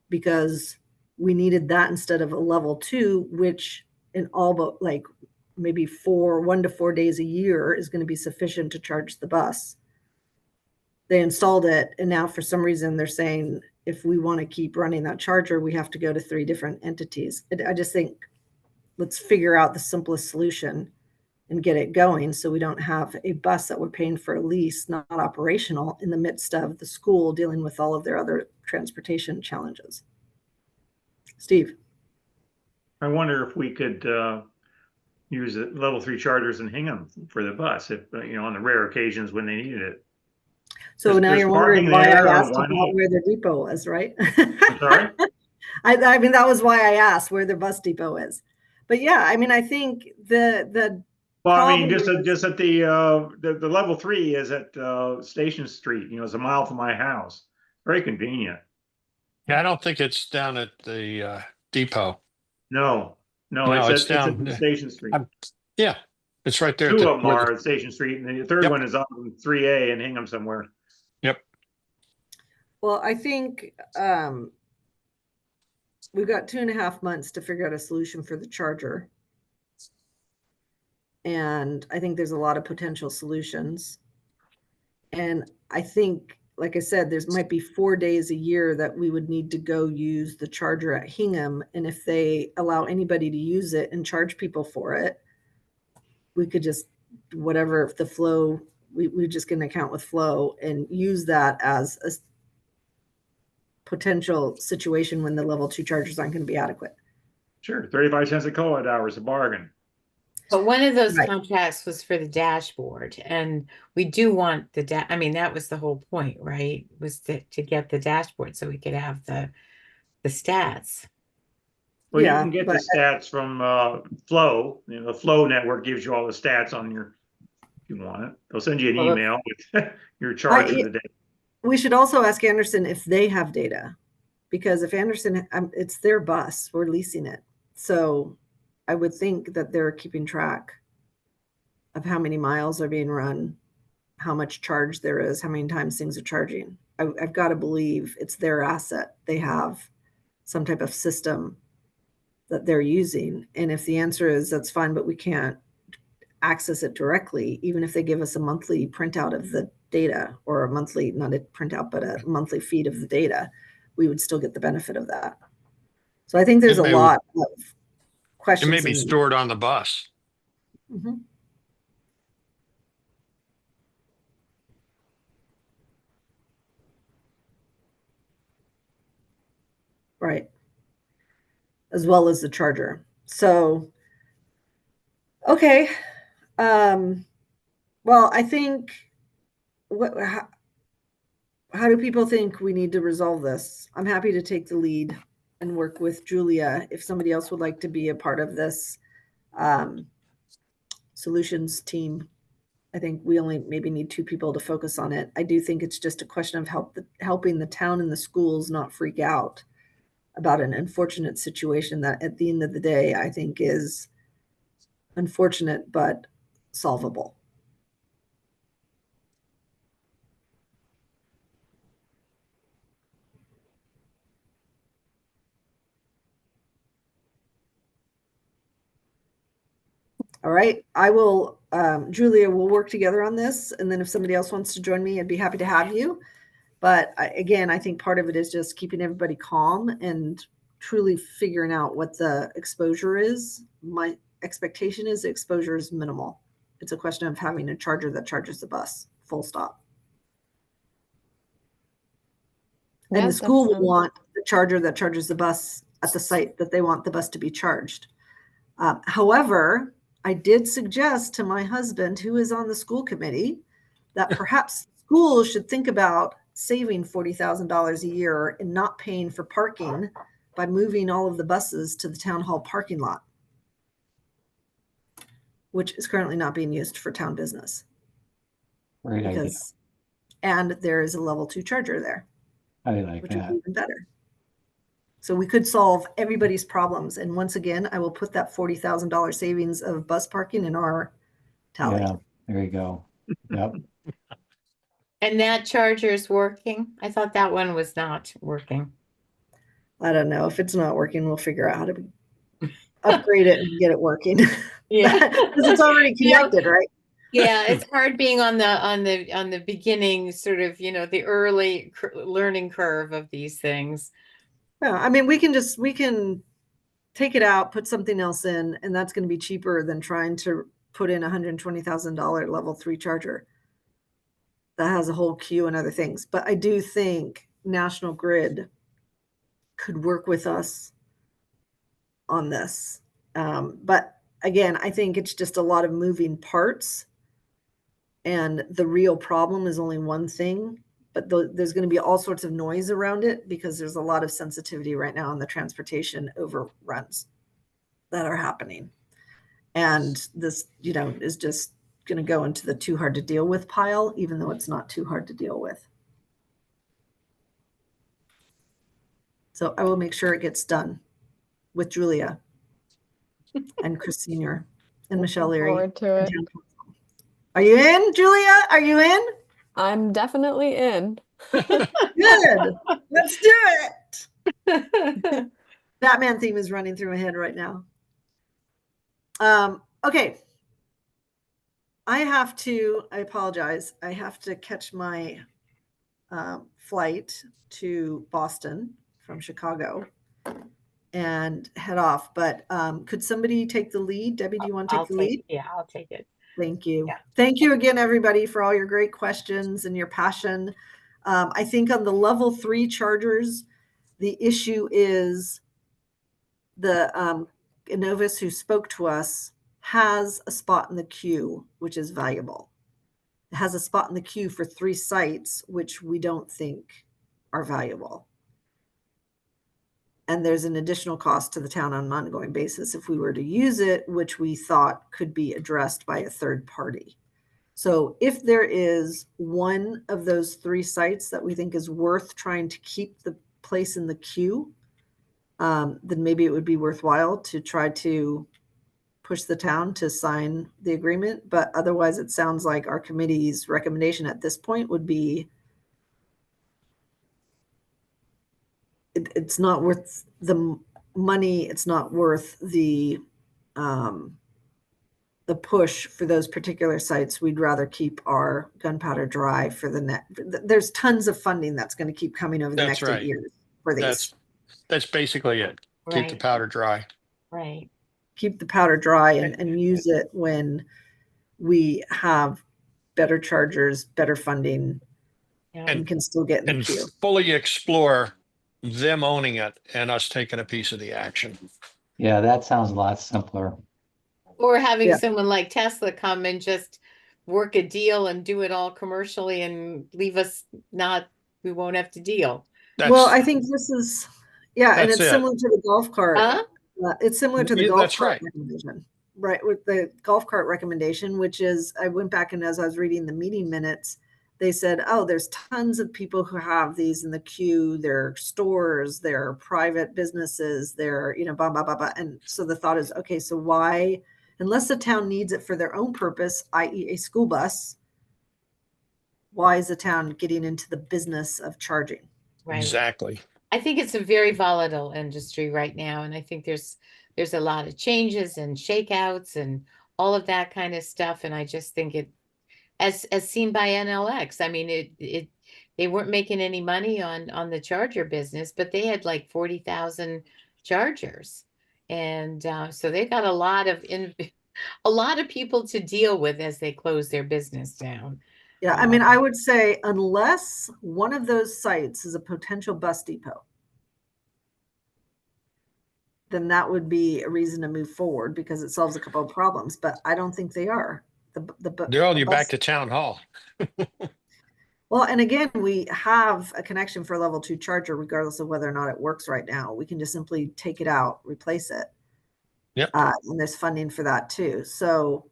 because we needed that instead of a level 2, which in all but like maybe 1 to 4 days a year is going to be sufficient to charge the bus. They installed it, and now for some reason they're saying if we want to keep running that charger, we have to go to 3 different entities. I just think let's figure out the simplest solution and get it going so we don't have a bus that we're paying for a lease, not operational, in the midst of the school dealing with all of their other transportation challenges. Steve. I wonder if we could use the level 3 chargers in Hingham for the bus, if on the rare occasions when they needed it. So now there's you're wondering parking why I there, asked why about not? where the depot was, right? I'm sorry? I mean, that was why I asked where the bus depot is. But yeah, I mean, I think the Well, I mean, problem just at the level 3 is at Station Street. It's a mile from my house. Very convenient. Yeah, I don't think it's down at the depot. No, No, it's it's at down. Station Street. Yeah, it's right there. 2 at the- of them where the- are at Station Street, and the third Yep. one is on 3A in Hingham somewhere. Yep. well, I think we've got 2.5 months to figure out a solution for the charger. And I think there's a lot of potential solutions. And I think, like I said, there's might be 4 days a year that we would need to go use the charger at Hingham. And if they allow anybody to use it and charge people for it, we could just, whatever, if the flow, we just get an account with Flow and use that as a potential situation when the level 2 chargers aren't going to be adequate. Sure, 35 cents a kilowatt hour is a bargain. But one of those Right. contracts was for the dashboard, and we do want the I mean, that was the whole point, right? Was to get the dashboard so we could have the stats. Well, Yeah, you can get but- the stats from Flow. The Flow network gives you all the stats on your, if you want it. They'll send you an Well, email with your charge of the day. We should also ask Anderson if they have data, because if Anderson, it's their bus, we're leasing it. So I would think that they're keeping track of how many miles are being run, how much charge there is, how many times things are charging. I've got to believe it's their asset. They have some type of system that they're using. And if the answer is that's fine, but we can't access it directly, even if they give us a monthly printout of the data, or a monthly, not a printout, but a monthly feed of the data, we would still get the benefit of that. So I think there's It a may- lot of It questions. may be stored on the bus. Mhm. Right. As well as the charger. So, okay. Well, I think how do people think we need to resolve this? I'm happy to take the lead and work with Julia. If somebody else would like to be a part of this, solutions team. I think we only maybe need 2 people to focus on it. I do think it's just a question of helping the town and the schools not freak out about an unfortunate situation that at the end of the day, I think is unfortunate, but solvable. All right, I will, Julia, we'll work together on this. And then if somebody else wants to join me, I'd be happy to have you. But again, I think part of it is just keeping everybody calm and truly figuring out what the exposure is. My expectation is the exposure is minimal. It's a question of having a charger that charges the bus, full stop. And Yeah, the that school will sounds- want the charger that charges the bus at the site that they want the bus to be charged. However, I did suggest to my husband, who is on the school committee, that perhaps schools should think about saving $40,000 a year and not paying for parking by moving all of the buses to the town hall parking lot, which is currently not being used for town business. Great idea. Because, and there is a level 2 charger there, I like which would that. be even better. So we could solve everybody's problems. And once again, I will put that $40,000 savings of bus parking in our tally. Yeah, there you go. Yep. And that charger is working? I thought that one was not working. I don't know. If it's not working, we'll figure out how to upgrade it and get it working. Yeah. Because it's already connected, right? Yeah, it's hard being on the beginning, sort of, the early learning curve of these things. Yeah, I mean, we can take it out, put something else in, and that's going to be cheaper than trying to put in $120,000 level 3 charger that has a whole queue and other things. But I do think National Grid could work with us on this. But again, I think it's just a lot of moving parts, and the real problem is only one thing. But there's going to be all sorts of noise around it because there's a lot of sensitivity right now on the transportation overruns that are happening. And this, is just going to go into the too hard to deal with pile, even though it's not too hard to deal with. So I will make sure it gets done with Julia and Chris Senior and Michelle Leary. Forward to it. Are you in, Julia? Are you in? I'm definitely in. Good. Let's do it. Batman theme is running through my head right now. Okay. I apologize. I have to catch my flight to Boston from Chicago and head off. But could somebody take the lead? Debbie, do you want to take the lead? Yeah, I'll take it. Thank you. Yeah. Thank you again, everybody, for all your great questions and your passion. I think on the level 3 chargers, the issue is the Innovis who spoke to us has a spot in the queue, which is valuable. It has a spot in the queue for 3 sites, which we don't think are valuable. And there's an additional cost to the town on an ongoing basis if we were to use it, which we thought could be addressed by a third party. So if there is one of those 3 sites that we think is worth trying to keep the place in the queue, then maybe it would be worthwhile to try to push the town to sign the agreement. But otherwise, it sounds like our committee's recommendation at this point would be it's not worth the money. It's not worth the push for those particular sites. We'd rather keep our gunpowder dry for the next. There's tons of funding that's going to keep coming over the That's next 8 right. years for these. That's basically it. Keep the Right. powder dry. Right. Keep the powder dry and use it when we have better chargers, better funding, Yeah. and can still get in the And queue. fully explore them owning it and us taking a piece of the action. Yeah, that sounds a lot simpler. Or having Yeah. someone like Tesla come and just work a deal and do it all commercially and leave us we won't have to deal. Well, I think this is, and That's it's it. similar to the golf cart. Huh? It's similar to the Yeah, golf that's cart right. recommendation. right, with the golf cart recommendation, which is, I went back and as I was reading the meeting minutes, they said, oh, there's tons of people who have these in the queue. They're stores, they're private businesses, they're, blah, blah, blah, blah. And so the thought is, okay, so why, unless the town needs it for their own purpose, i.e. a school bus, why is the town getting into the business of charging? Right. Exactly. I think it's a very volatile industry right now, and I think there's a lot of changes and shakeouts and all of that kind of stuff. And I just think it, as seen by NLX, I mean, they weren't making any money on the charger business, but they had like 40,000 chargers, and so they got a lot of people to deal with as they close their business down. Yeah, I mean, I would say unless one of those sites is a potential bus depot, then that would be a reason to move forward because it solves a couple of problems. But I don't think they are. You're back to town hall. Well, and again, we have a connection for a level 2 charger, regardless of whether or not it works right now. We can just simply take it out, replace it. Yep. And there's funding for that too. So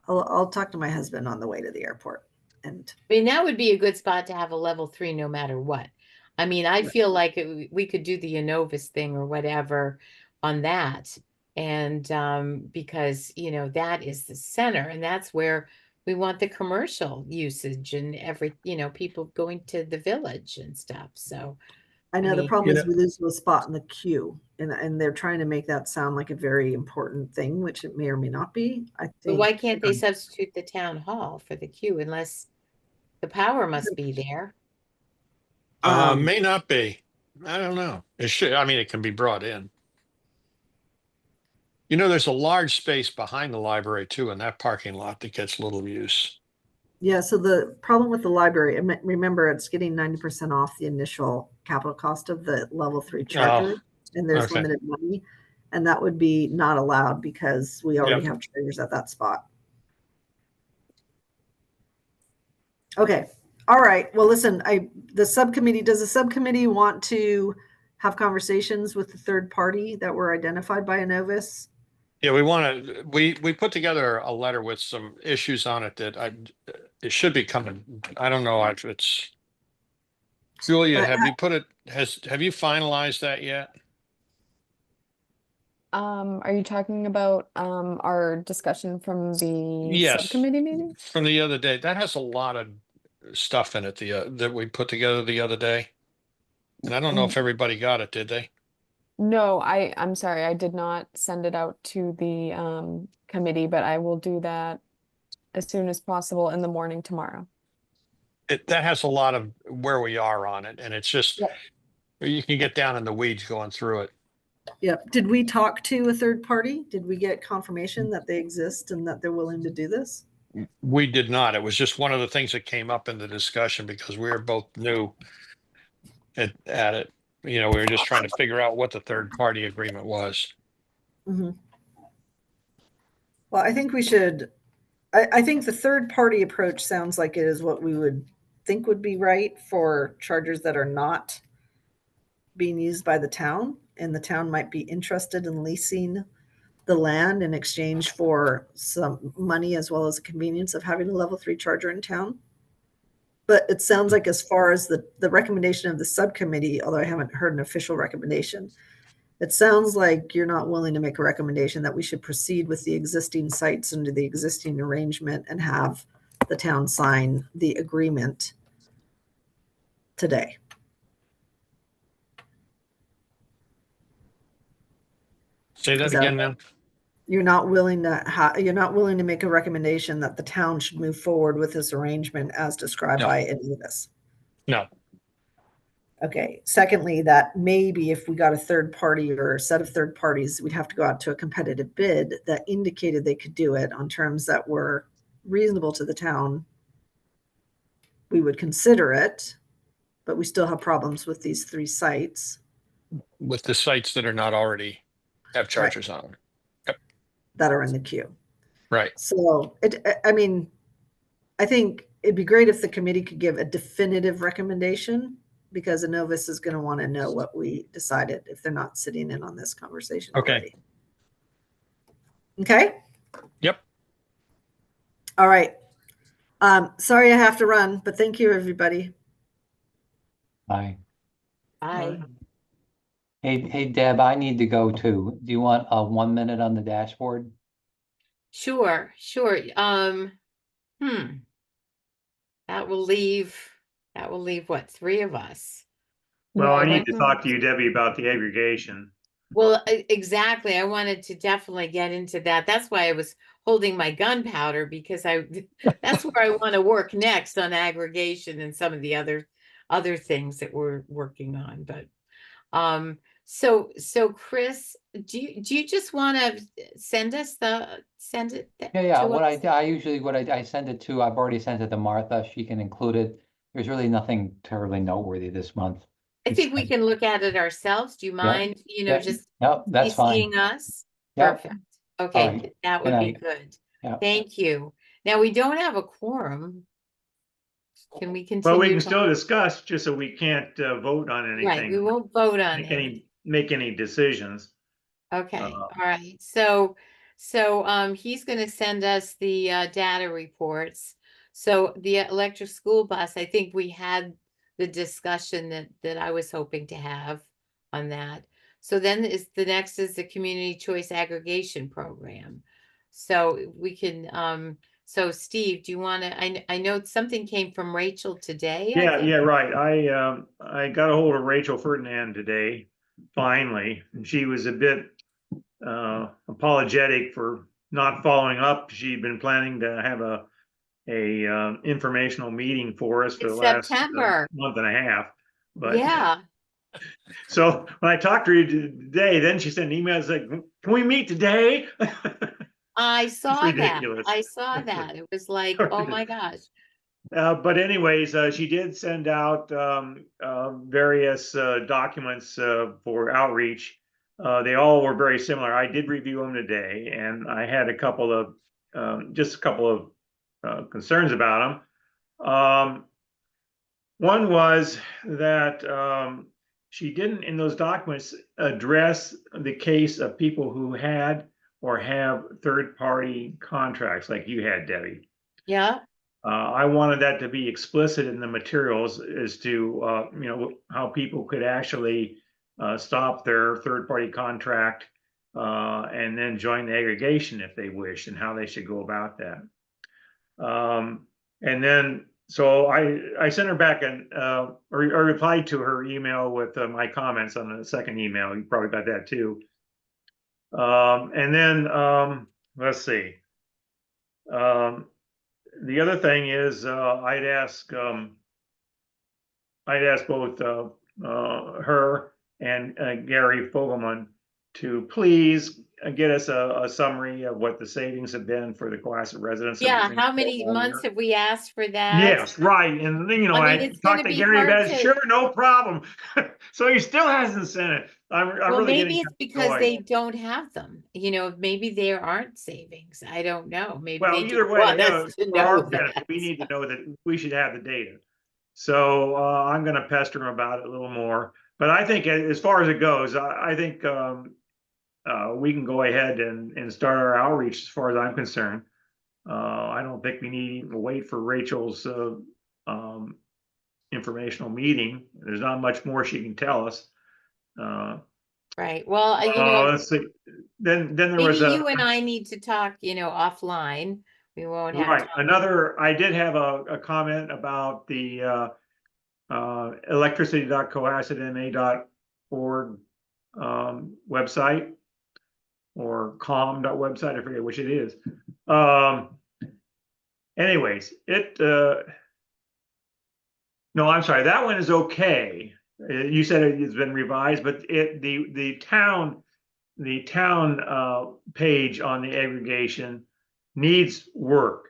I'll talk to my husband on the way to the airport. And I mean, that would be a good spot to have a level 3 no matter what. I mean, I feel like we could do the Innovis thing or whatever on that. And because, that is the center, and that's where we want the commercial usage and people going to the village and stuff. So I know I the mean, problem is we lose a spot in the queue, and they're trying to make that sound like a very important thing, which it may or may not be. I but think. why can't they substitute the town hall for the queue unless the power must be there? May not be. I don't know. It should. I mean, it can be brought in. There's a large space behind the library too in that parking lot that gets little use. Yeah, so the problem with the library, remember, it's getting 90% off the initial capital cost of the level 3 charger, and there's okay. limited money, and that would be not allowed because we already have chargers at that spot. Okay. All right. Well, listen, does the subcommittee want to have conversations with the third party that were identified by Innovis? Yeah, we put together a letter with some issues on it that it should be coming. I don't know if it's Julia, But have you finalized that yet? Are you talking about our discussion from the Yes. subcommittee meeting? From the other day. That has a lot of stuff in it that we put together the other day. And I don't know if everybody got it, did they? No, I'm sorry, I did not send it out to the committee, but I will do that as soon as possible in the morning tomorrow. That has a lot of where we are on it, and it's just you can get down in the weeds going through it. Yep. Did we talk to a third party? Did we get confirmation that they exist and that they're willing to do this? We did not. It was just one of the things that came up in the discussion because we were both new at it. We were just trying to figure out what the third party agreement was. Mm-hmm. Well, I think we should. I think the third party approach sounds like it is what we would think would be right for chargers that are not being used by the town, and the town might be interested in leasing the land in exchange for some money as well as the convenience of having a level 3 charger in town. But it sounds like as far as the recommendation of the subcommittee, although I haven't heard an official recommendation, it sounds like you're not willing to make a recommendation that we should proceed with the existing sites under the existing arrangement and have the town sign the agreement today. Say that again now. You're not willing to make a recommendation that the town should move forward with this arrangement as described by Innovis. No. Okay. Secondly, that maybe if we got a third party or a set of third parties, we'd have to go out to a competitive bid that indicated they could do it on terms that were reasonable to the town. We would consider it, but we still have problems with these 3 sites. With the sites that are not already have chargers on them. That are in the queue. Right. So I think it'd be great if the committee could give a definitive recommendation, because Innovis is going to want to know what we decided if they're not sitting in on this conversation Okay. already. Okay. Yep. All right. Sorry I have to run, but thank you, everybody. Bye. Bye. Hey, Deb, I need to go too. Do you want 1 minute on the dashboard? Sure, sure. That will leave what, 3 of us? Well, I need to One- talk to you, Debbie, about the aggregation. Well, exactly. I wanted to definitely get into that. That's why I was holding my gunpowder, because that's where I want to work next, on aggregation and some of the other things that we're working on. But so Chris, do you just want to send it Yeah. to What us? I usually, I send it to, I've already sent it to Martha. She can include it. There's really nothing terribly noteworthy this month. I think we can look at it ourselves. Do you mind, Yeah. just Yep, that's fine. seeing us? Yep. Perfect. All Okay, right. that Good would be night. good. Yeah. Thank you. Now, we don't have a quorum. Can we continue? But we can still discuss, just so we can't vote on Right, we anything, won't vote on it. make any decisions. Okay, all right. So he's gonna send us the data reports. So the electric school bus, I think we had the discussion that I was hoping to have on that. So then the next is the community choice aggregation program. So we can so Steve, do you want to, I know something came from Rachel today. I think. Yeah, right. I got a hold of Rachel Ferdinand today, finally. And she was a bit apologetic for not following up. She'd been planning to have a informational meeting for us for the It's last September. month and a half. But Yeah. so when I talked to her today, then she sent an email like, "Can we meet today?" I saw that. ridiculous. I saw that. It was like, oh my gosh. But anyways, she did send out various documents for outreach. They all were very similar. I did review them today, and I had a couple of just a couple of concerns about them. One was that she didn't, in those documents, address the case of people who had or have third-party contracts like you had, Debbie. Yeah. I wanted that to be explicit in the materials as to, how people could actually stop their third-party contract and then join the aggregation if they wish, and how they should go about that. And then, so I sent her back or replied to her email with my comments on the second email. You probably got that too. And then, let's see. The other thing is, I'd ask both her and Gary Fogelman to please get us a summary of what the savings have been for the Cohasset residents. Yeah. How many months have we asked for that? Yes, right. And then, I mean, it's gonna talked to be Gary hard about it. to- Sure, no problem. So he still hasn't sent it. I'm Well, really maybe getting it's because annoyed. they don't have them. Maybe there aren't savings. I don't know. Maybe Well, they either just way, want us to for our know benefit, that. we need to know that we should have the data. So I'm going to pester him about it a little more. But I think as far as it goes, I think we can go ahead and start our outreach as far as I'm concerned. I don't think we need to wait for Rachel's informational meeting. There's not much more she can tell us. Right. Well, Let's see. Then there maybe was you and I need to talk, offline. We won't have right. time. I did have a comment about the electricity.cohassetma.org website, or com.website. I forget which it is. Anyways, no, I'm sorry. That one is okay. You said it's been revised, but the town page on the aggregation needs work.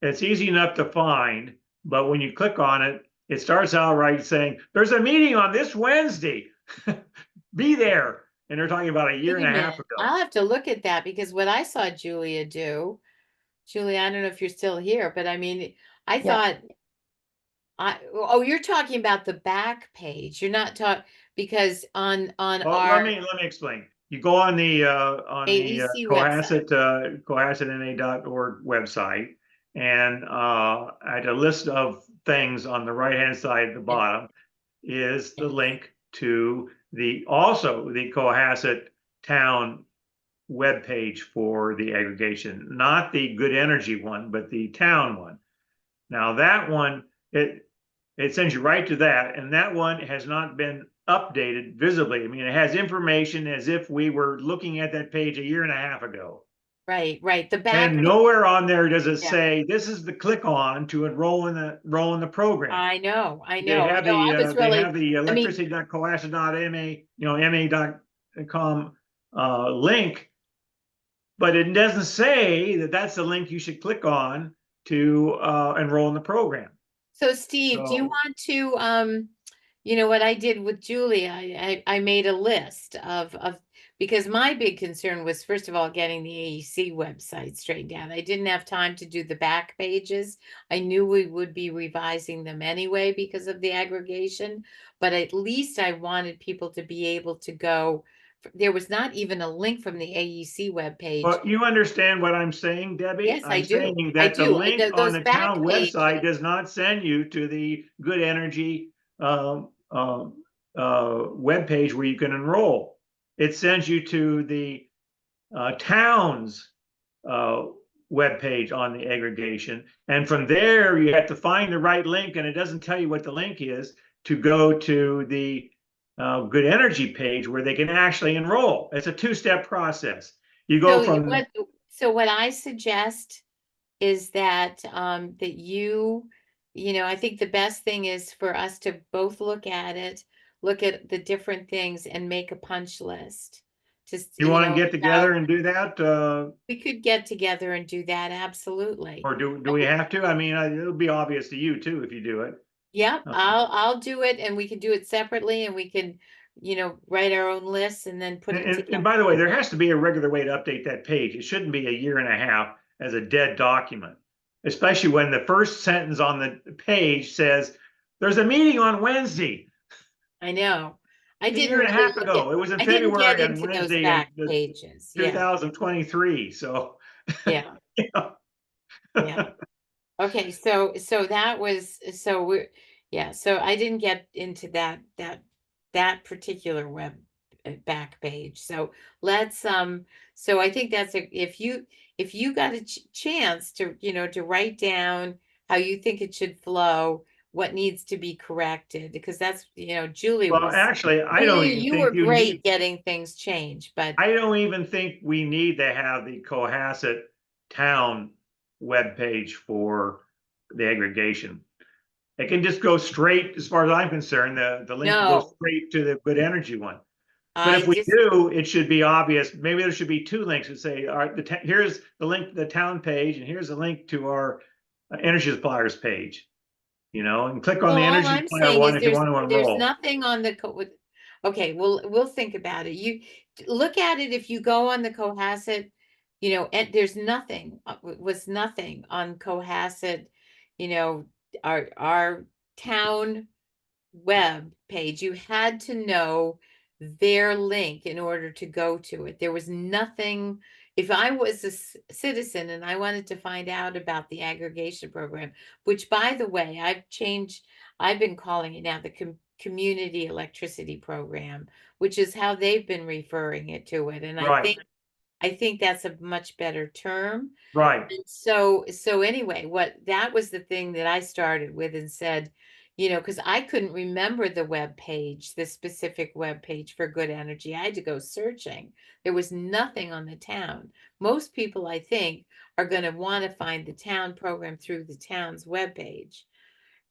It's easy enough to find, but when you click on it, it starts out right saying, "There's a meeting on this Wednesday. Be there." And they're talking about a year Wait and a a half minute. ago. I'll have to look at that, because what I saw Julia do, Julia, I don't know if you're still here, but I mean, I thought, you're talking about the back page. You're not talking, because on Well, our, let me explain. you go on the AEC Cohasset, cohassetna.org website, and at a list of things on the right-hand side at the bottom is the link to also the Cohasset town webpage for the aggregation, not the Good Energy one, but the town one. Now that one, it sends you right to that, and that one has not been updated visibly. I mean, it has information as if we were looking at that page a year and a half ago. Right, right. The back. And nowhere on there does it Yeah. say this is the click on to enroll in the program. I know. They have No, I was really, the electricity.cohasset.ma.com link, but it doesn't say that that's the link you should click on to enroll in the program. so Steve, do you So- want to, you know, what I did with Julie, I made a list of, because my big concern was, first of all, getting the AEC website straightened out. I didn't have time to do the back pages. I knew we would be revising them anyway because of the aggregation, but at least I wanted people to be able to go. There was not even a link from the AEC webpage. But you understand what I'm saying, Debbie? Yes, I I'm do. saying I that the do. link on Those the back town website pages- does not send you to the Good Energy webpage where you can enroll. It sends you to the town's webpage on the aggregation. And from there, you have to find the right link, and it doesn't tell you what the link is to go to the Good Energy page where they can actually enroll. It's a two-step process. You go from So what I suggest is that, that you know, I think the best thing is for us to both look at it, look at the different things and make a punch list. Just, you want to know, get together and do that, we could get together and do that, absolutely. or do we have to? I mean, it'll be obvious to you too if you do it. Yep, Okay. I'll do it, and we can do it separately, and we can, you know, write our own lists and then put it And together. by the way, there has to be a regular way to update that page. It shouldn't be a year and a half as a dead document, especially when the first sentence on the page says, there's a meeting on Wednesday. I know. I A didn't year and a really half look ago. at- It was in I didn't February get on into those Wednesday back in pages. Yeah, 2023. So yeah, yeah. yeah. Okay, so that was, so we're, yeah, so I didn't get into that particular web back page. So let's, so I think that's if you got a chance to, you know, to write down how you think it should flow, what needs to be corrected, because that's, you know, Julie Well, was, actually, I don't Julie, even you think were you great need, getting things changed, but I don't even think we need to have the Cohasset town webpage for the aggregation. It can just go straight, as far as I'm concerned, the link goes No. straight to the Good Energy one. But I if we just, do, it should be obvious. Maybe there should be two links that say, all right, here's the link to the town page, and here's the link to our energy suppliers page. You know, and click on well, the all energy I'm supplier saying one is if you want to there's enroll. nothing on the with, okay, we'll think about it. You look at it if you go on the Cohasset, you know, and there's nothing, was nothing on Cohasset, you know, our town web page. You had to know their link in order to go to it. There was nothing. If I was a citizen and I wanted to find out about the aggregation program, which by the way, I've been calling it now the community electricity program, which is how they've been referring it to it. And Right. I think that's a much better term. Right. And so anyway, that was the thing that I started with and said, you know, because I couldn't remember the web page, the specific web page for Good Energy. I had to go searching. There was nothing on the town. Most people, I think, are going to want to find the town program through the town's web page.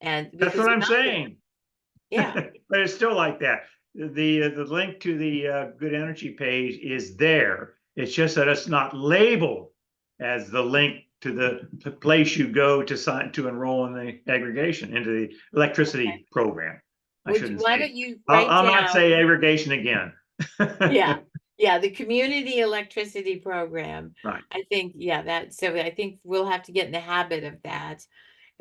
And That's because what I'm nothing- saying. Yeah. But it's still like that. The link to the Good Energy page is there. It's just that it's not labeled as the link to the place you go to sign to enroll in the aggregation into the electricity program. I shouldn't Why say. don't you write I'll not down- say aggregation again. Yeah. Yeah, the community electricity program. Right. I think, yeah, so I think we'll have to get in the habit of that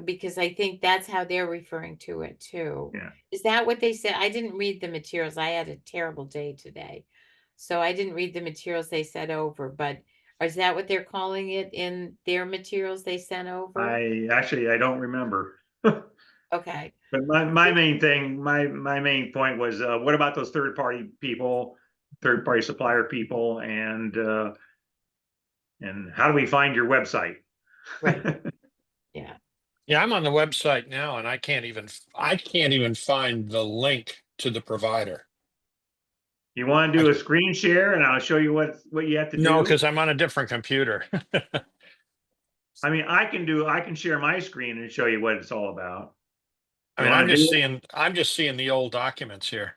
because I think that's how they're referring to it too. Yeah. Is that what they said? I didn't read the materials. I had a terrible day today. so I didn't read the materials they sent over, but is that what they're calling it in their materials they sent over? I don't remember. Okay, But my main thing, my main point was, what about those third-party people, third-party supplier people, and how do we find your website? right, yeah. Yeah, I'm on the website now and I can't even find the link to the provider. You want to do a screen share and I'll show you what you have to No, do? because I'm on a different computer. I mean, I can share my screen and show you what it's all about. I You mean, wanna do it? I'm just seeing the old documents here.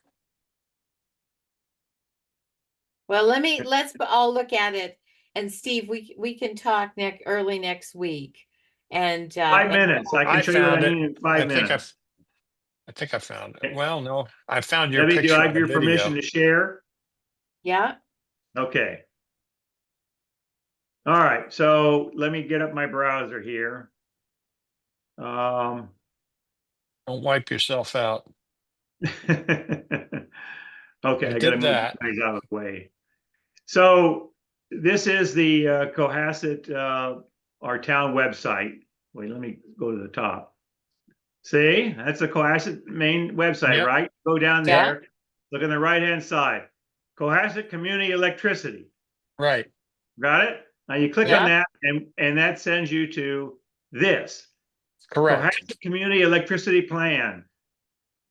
Well, let's all look at it, and Steve, we can talk early next week. And 5 minutes. I can I show you what I found it. mean in 5 minutes. I think I found it. Okay. Well, no, I found your Debbie, do picture I on have the your permission video. to share? yeah, Okay. All right, so let me get up my browser here. Don't wipe yourself out. Okay, I I gotta did move that. things out of the way. So this is the Cohasset, our town website. Wait, let me go to the top. See, that's the Cohasset main website, Yep. right? Go down Yeah. there, look on the right-hand side. Cohasset Community Electricity. Right. Got it? Now you click Yeah. on that and that sends you to this. Correct. Cohasset Community Electricity Plan.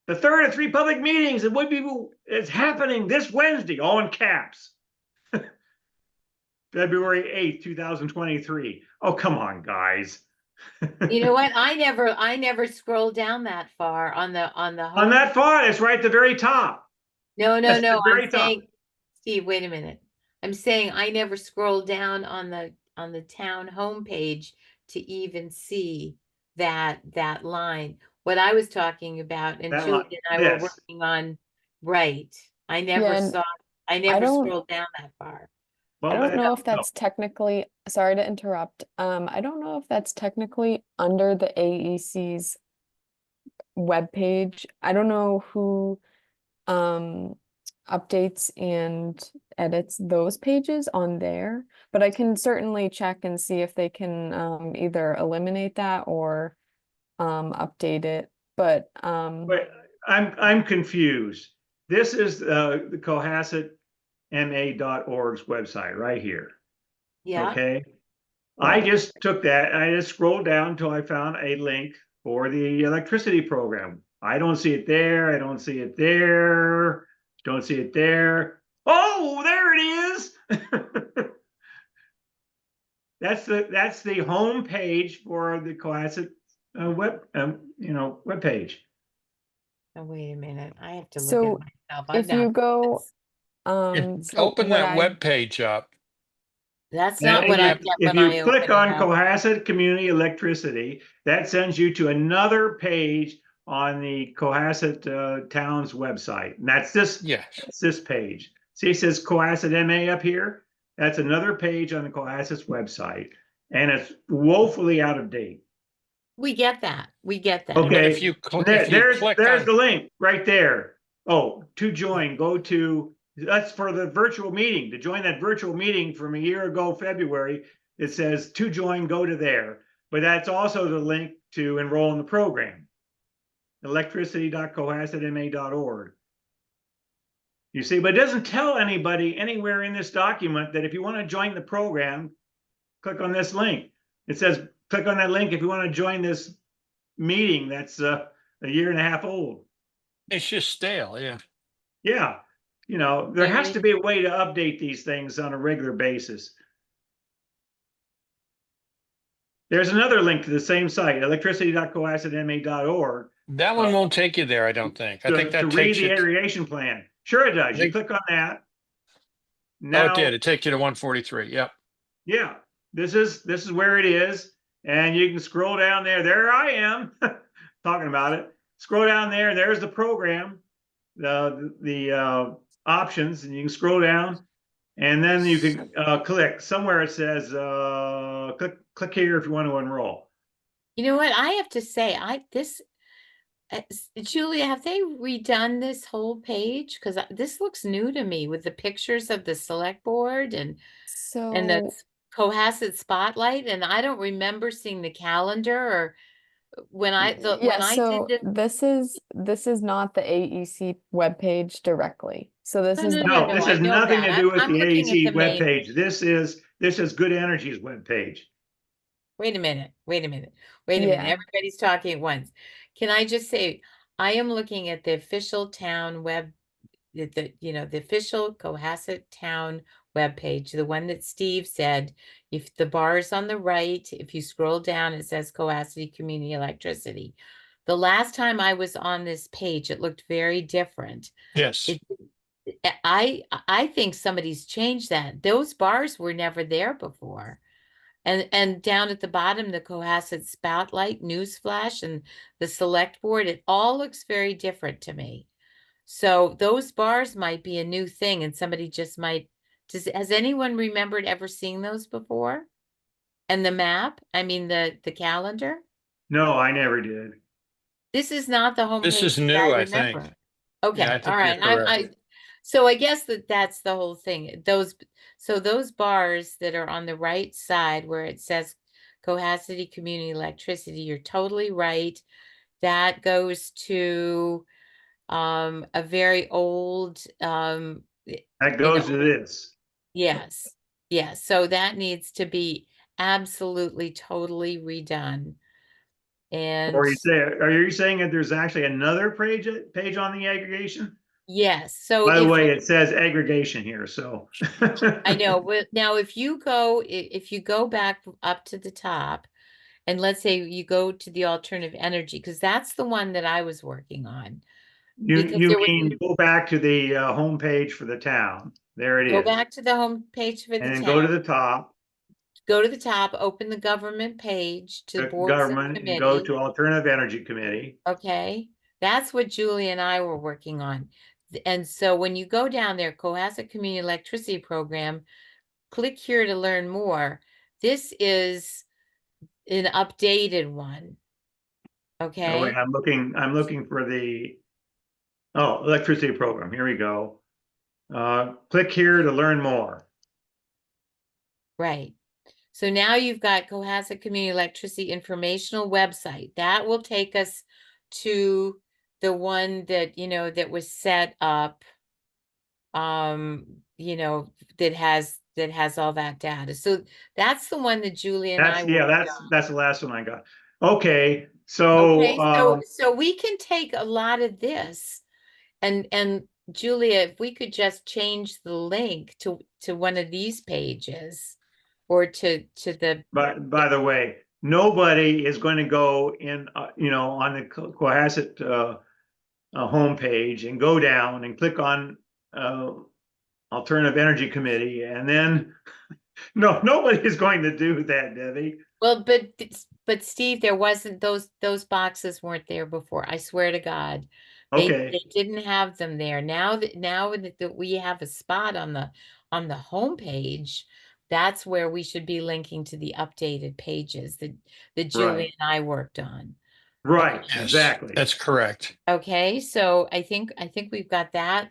The third of 3 public meetings that would be is happening this Wednesday, all in caps. February 8th, 2023. Oh, come on, guys. you know what? I never scrolled down that far on the On home. that font, it's right at the very top. No, That's the I'm very top. saying, Steve, wait a minute. I'm saying I never scrolled down on the town homepage to even see that line. What I was talking about, and That Julie line, and I were this. working on, right. I never and saw, I never don't- scrolled down that far. Well, I don't know if no. that's technically, sorry to interrupt. I don't know if that's technically under the AEC's webpage. I don't know who updates and edits those pages on there, but I can certainly check and see if they can either eliminate that or update it. But Wait, I'm confused. This is the CohassetMA.org's website right here. Yeah, Okay. I just took that, I just scrolled down until I found a link for the electricity program. I don't see it there. I don't see it there. Don't see it there. Oh, there it is. That's the home page for the Cohasset web page. oh, wait a minute, I have to look So, at myself. I'm if you not- go, If- so Open what that I- web page up. That's And not what I if get if when you I click open on it up. Cohasset Community Electricity, that sends you to another page on the Cohasset Town's website. And that's this page. See, it says Cohasset MA up here. That's another page on the Cohasset's website. And it's woefully out of date. We get that. We get that. Okay. But if you There's click the on, link right there. Oh, to join, go to, that's for the virtual meeting. To join that virtual meeting from a year ago, February, it says to join, go to there. But that's also the link to enroll in the program. Electricity.cohassetma.org. You see, but it doesn't tell anybody anywhere in this document that if you want to join the program, click on this link. It says, click on that link if you want to join this meeting that's a year and a half old. it's just stale. Yeah. Yeah, there has to be a way to update these things on a regular basis. There's another link to the same site, electricity.cohassetma.org. That one won't take you there, I don't think. I think To that read takes the you. irrigation plan. Sure it does. You think- click on that. Oh, Now, it did. It takes you to 143. Yep. yeah, this is where it is. And you can scroll down there. There I am talking about it. Scroll down there. There's the program, the options, and you can scroll down. And then you can click somewhere. It says click here if you want to enroll. You know what? I have to say, Julia, have they redone this whole page? Because this looks new to me with the pictures of the select board and the So Cohasset spotlight, and I don't remember seeing the calendar or when when yeah, I so did this is not the AEC webpage directly. So this is the No, no, this I has know nothing that. to do with I'm the looking at AEC the main. webpage. This is Good Energy's webpage. Wait a minute, wait a minute, wait a minute. Yeah. Everybody's talking at once. Can I just say, I am looking at the official town web, the official Cohasset town webpage, the one that Steve said, if the bar is on the right, if you scroll down, it says Cohasset Community Electricity. The last time I was on this page, it looked very different. Yes. I think somebody's changed that. Those bars were never there before. And down at the bottom, the Cohasset Spotlight, Newsflash, and the Select Board, it all looks very different to me. So those bars might be a new thing, and somebody just might. Has anyone remembered ever seeing those before? And the map, I mean the calendar. No, I never did. This is not the homepage. This is that new, I remember. think. Okay, Yeah, I all think right. you're correct. So I guess that's the whole thing. Those bars that are on the right side where it says Cohasset Community Electricity, you're totally right. That goes to a very old That goes to this. yes. Yes. So that needs to be absolutely totally redone. And Or are you saying that there's actually another page on the aggregation? yes, so By the if way, it says aggregation here, so. I know, but now if you go back up to the top, and let's say you go to the alternative energy, because that's the one that I was working on. Because You there was mean go back to the homepage for the town. There it go is. back to the home page for the And then go to town, the top, go to the top, open the government page to boards and government, and go committee. to Alternative Energy Committee. Okay, that's what Julie and I were working on. And so when you go down there, Cohasset Community Electricity Program, click here to learn more. This is an updated one. Oh, wait, Okay, I'm looking for the, electricity program. Here we go. Click here to learn more. right. So now you've got Cohasset Community Electricity Informational Website. That will take us to the one that, that was set up, that has all that data. So that's the one that Julie and I worked on. That's the last one I got. Okay, so, Okay, so we can take a lot of this and Julia, if we could just change the link to one of these pages or to the by the way, nobody is going to go in, on the Cohasset homepage and go down and click on Alternative Energy Committee, and then nobody is going to do that, Debbie. well, but Steve, there wasn't those boxes weren't there before. I swear to God. Okay. They didn't have them there. Now that we have a spot on the homepage, that's where we should be linking to the updated pages that Julie Right. and I worked on. Right, Yes, exactly. that's correct. Okay, so I think we've got that.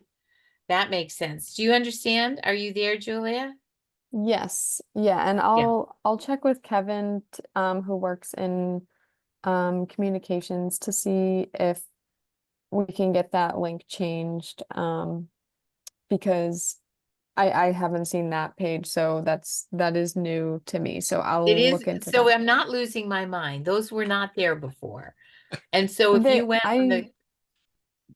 That makes sense. Do you understand? Are you there, Julia? Yes, yeah, and I'll check with Kevin, who works in communications to see if we can get that link changed, because I haven't seen that page, so that is new to me. So I'll It is. look into So that. I'm not losing my mind. Those were not there before. And so if They- you went on the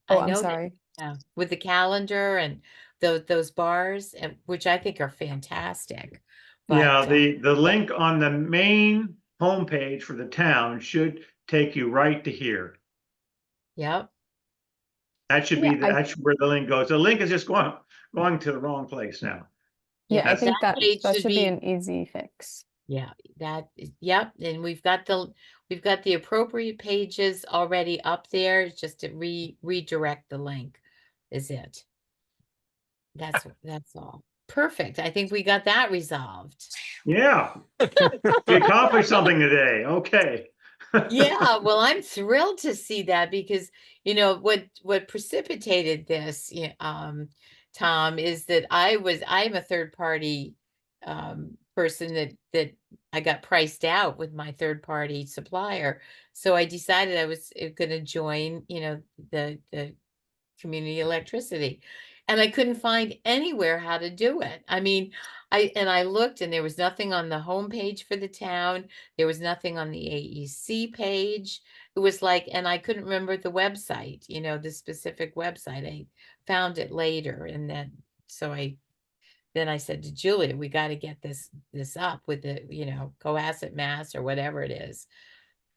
Oh, I I'm know that, sorry. yeah, with the calendar and those bars, which I think are fantastic. Yeah, But the link on the main homepage for the town should take you right to here. yep. That should Yeah, be that's where the link goes. The link is just going to the wrong place now. Yeah, I That's- think that page should be an easy fix. Yeah, yep. And we've got the appropriate pages already up there. It's just to redirect the link is it. That's all. Perfect. I think we got that resolved. Yeah. We accomplished something today. Okay. Yeah, well, I'm thrilled to see that because, what precipitated this, Tom, is that I'm a third party person that I got priced out with my third party supplier. So I decided I was going to join, the community electricity. And I couldn't find anywhere how to do it. I mean, I looked and there was nothing on the homepage for the town. There was nothing on the AEC page. It was like, and I couldn't remember the website, the specific website. I found it later. And then I said to Julia, we got to get this up with the, Cohasset Mass or whatever it is.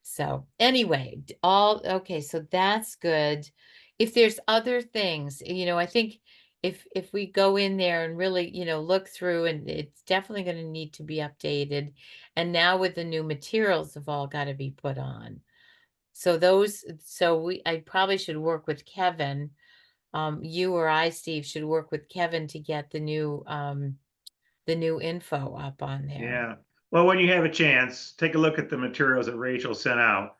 So anyway, okay, so that's good. If there's other things, I think if we go in there and really, look through, and it's definitely going to need to be updated. And now with the new materials have all got to be put on. So I probably should work with Kevin. You or I, Steve, should work with Kevin to get the new info up on there. Yeah. Well, when you have a chance, take a look at the materials that Rachel sent out.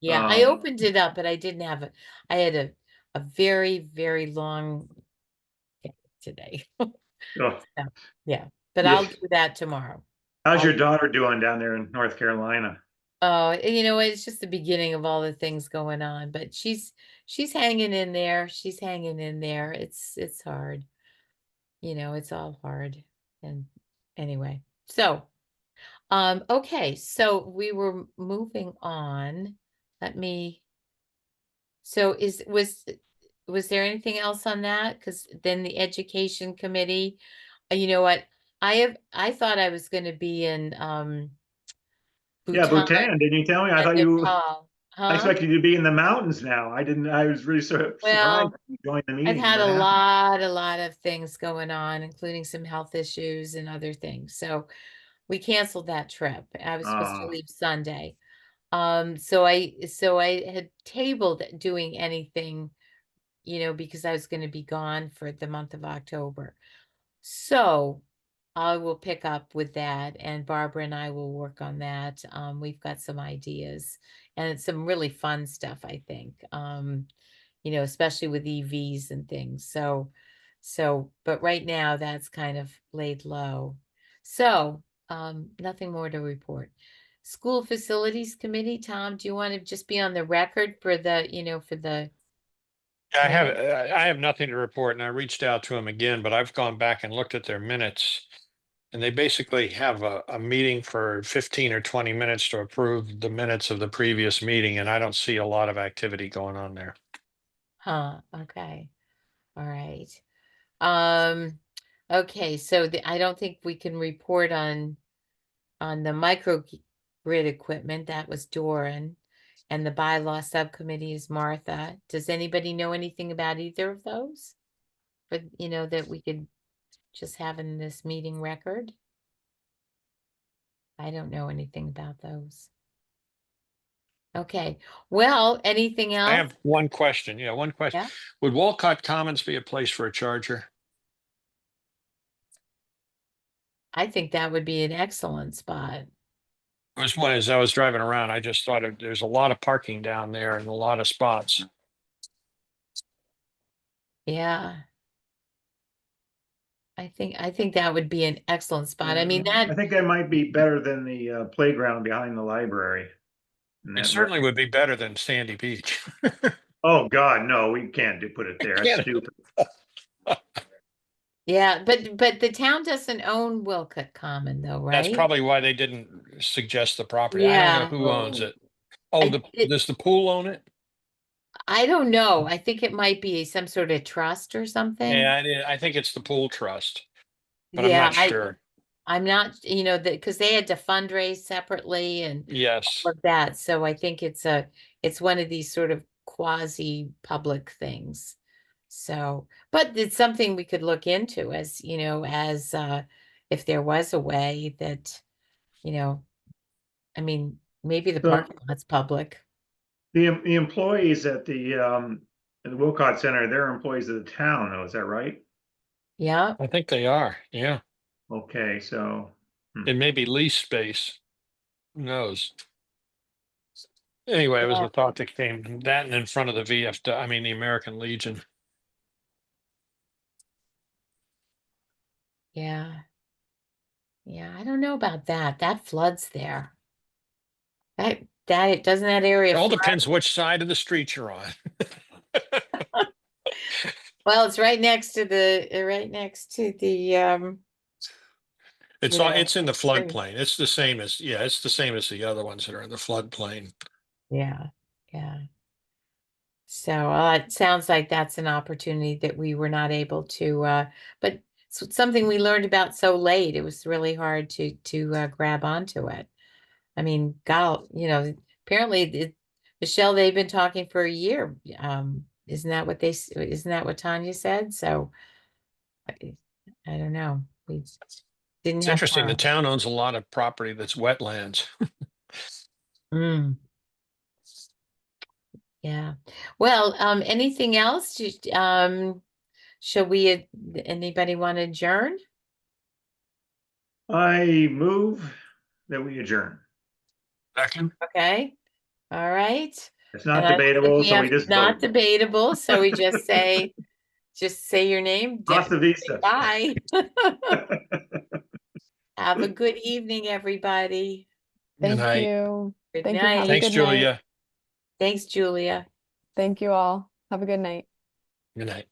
Yeah, I opened it up, but I didn't have it. I had a very, very long day today. Oh, Yeah, but Yeah. I'll do that tomorrow. how's your daughter doing down there in North Carolina? Oh, it's just the beginning of all the things going on, but she's hanging in there. She's hanging in there. It's hard. It's all hard. And anyway, so okay, so we were moving on. So was there anything else on that? Because then the education committee, you know what? I thought I was going to be in Yeah, Bhutan, didn't you tell me? I thought Nepal. I expected you to be in the mountains now. I was really surprised Well, when you joined the I've meeting. had What a happened? lot of things going on, including some health issues and other things. So we canceled that trip. I was supposed to leave Sunday. So I had tabled doing anything, because I was going to be gone for the month of October. So I will pick up with that, and Barbara and I will work on that. We've got some ideas and it's some really fun stuff, I think. Especially with EVs and things. But right now that's kind of laid low. So, nothing more to report. School Facilities Committee, Tom, do you want to just be on the record for the, for the, I have nothing to report, and I reached out to him again, but I've gone back and looked at their minutes. And they basically have a meeting for 15 or 20 minutes to approve the minutes of the previous meeting, and I don't see a lot of activity going on there. okay. All right. Okay, so I don't think we can report on the microgrid equipment. That was Doran. And the bylaw subcommittee is Martha. Does anybody know anything about either of those? But that we could just have in this meeting record? I don't know anything about those. Okay, well, anything else? I have one question. Yeah, one question. Yeah. Would Walcott Commons be a place for a charger? I think that would be an excellent spot. As I was driving around, I just thought there's a lot of parking down there and a lot of spots. Yeah. I think that would be an excellent spot. I mean, that I think that might be better than the playground behind the library. It certainly would be better than Sandy Beach. Oh God, no, we can't put it there. That's stupid. Yeah, but the town doesn't own Wilcott Common though, right? That's probably why they didn't suggest the property. I don't know who owns it. Oh, does the pool own it? I don't know. I think it might be some sort of trust or something. Yeah, I think it's the pool trust, but Yeah, I'm not sure. I'm not, because they had to fundraise separately and Yes. all of that. So I think it's one of these sort of quasi-public things. So, but it's something we could look into as if there was a way that, I mean, maybe the So- parking lot's public. The employees at the Wilcott Center, they're employees of the town, though, is that right? Yeah. I think they are. Yeah. Okay, so It may be lease space. Who knows? Anyway, it was Yeah. a thought that came, that and in front of the VFW, I mean, the American Legion. Yeah. Yeah, I don't know about that. That floods there. It doesn't that area It all flood? depends which side of the street you're on. Well, it's right next to the It's you all, know, it's in the stream. floodplain. It's the same as, yeah, it's the same as the other ones that are in the floodplain. Yeah, yeah. So it sounds like that's an opportunity that we were not able to, but it's something we learned about so late. It was really hard to grab onto it. I mean, God, apparently, Michelle, they've been talking for a year. Isn't that what isn't that what Tanya said? So I don't know. We didn't It's have interesting. The time. town owns a lot of property that's wetlands. Mm, yeah. Well, anything else? Shall we, anybody want to adjourn? I move that we adjourn. Second. Okay. All right. It's not And I don't think debatable, we so we have- just not vote. debatable, so we just say, your name. Hasta vista. Bye. Have a good evening, everybody. Good Thank night. you. Good Thank you. Have a night. Thanks, good night. Julia. Thanks, Julia. Thank you all. Have a good night. Good night.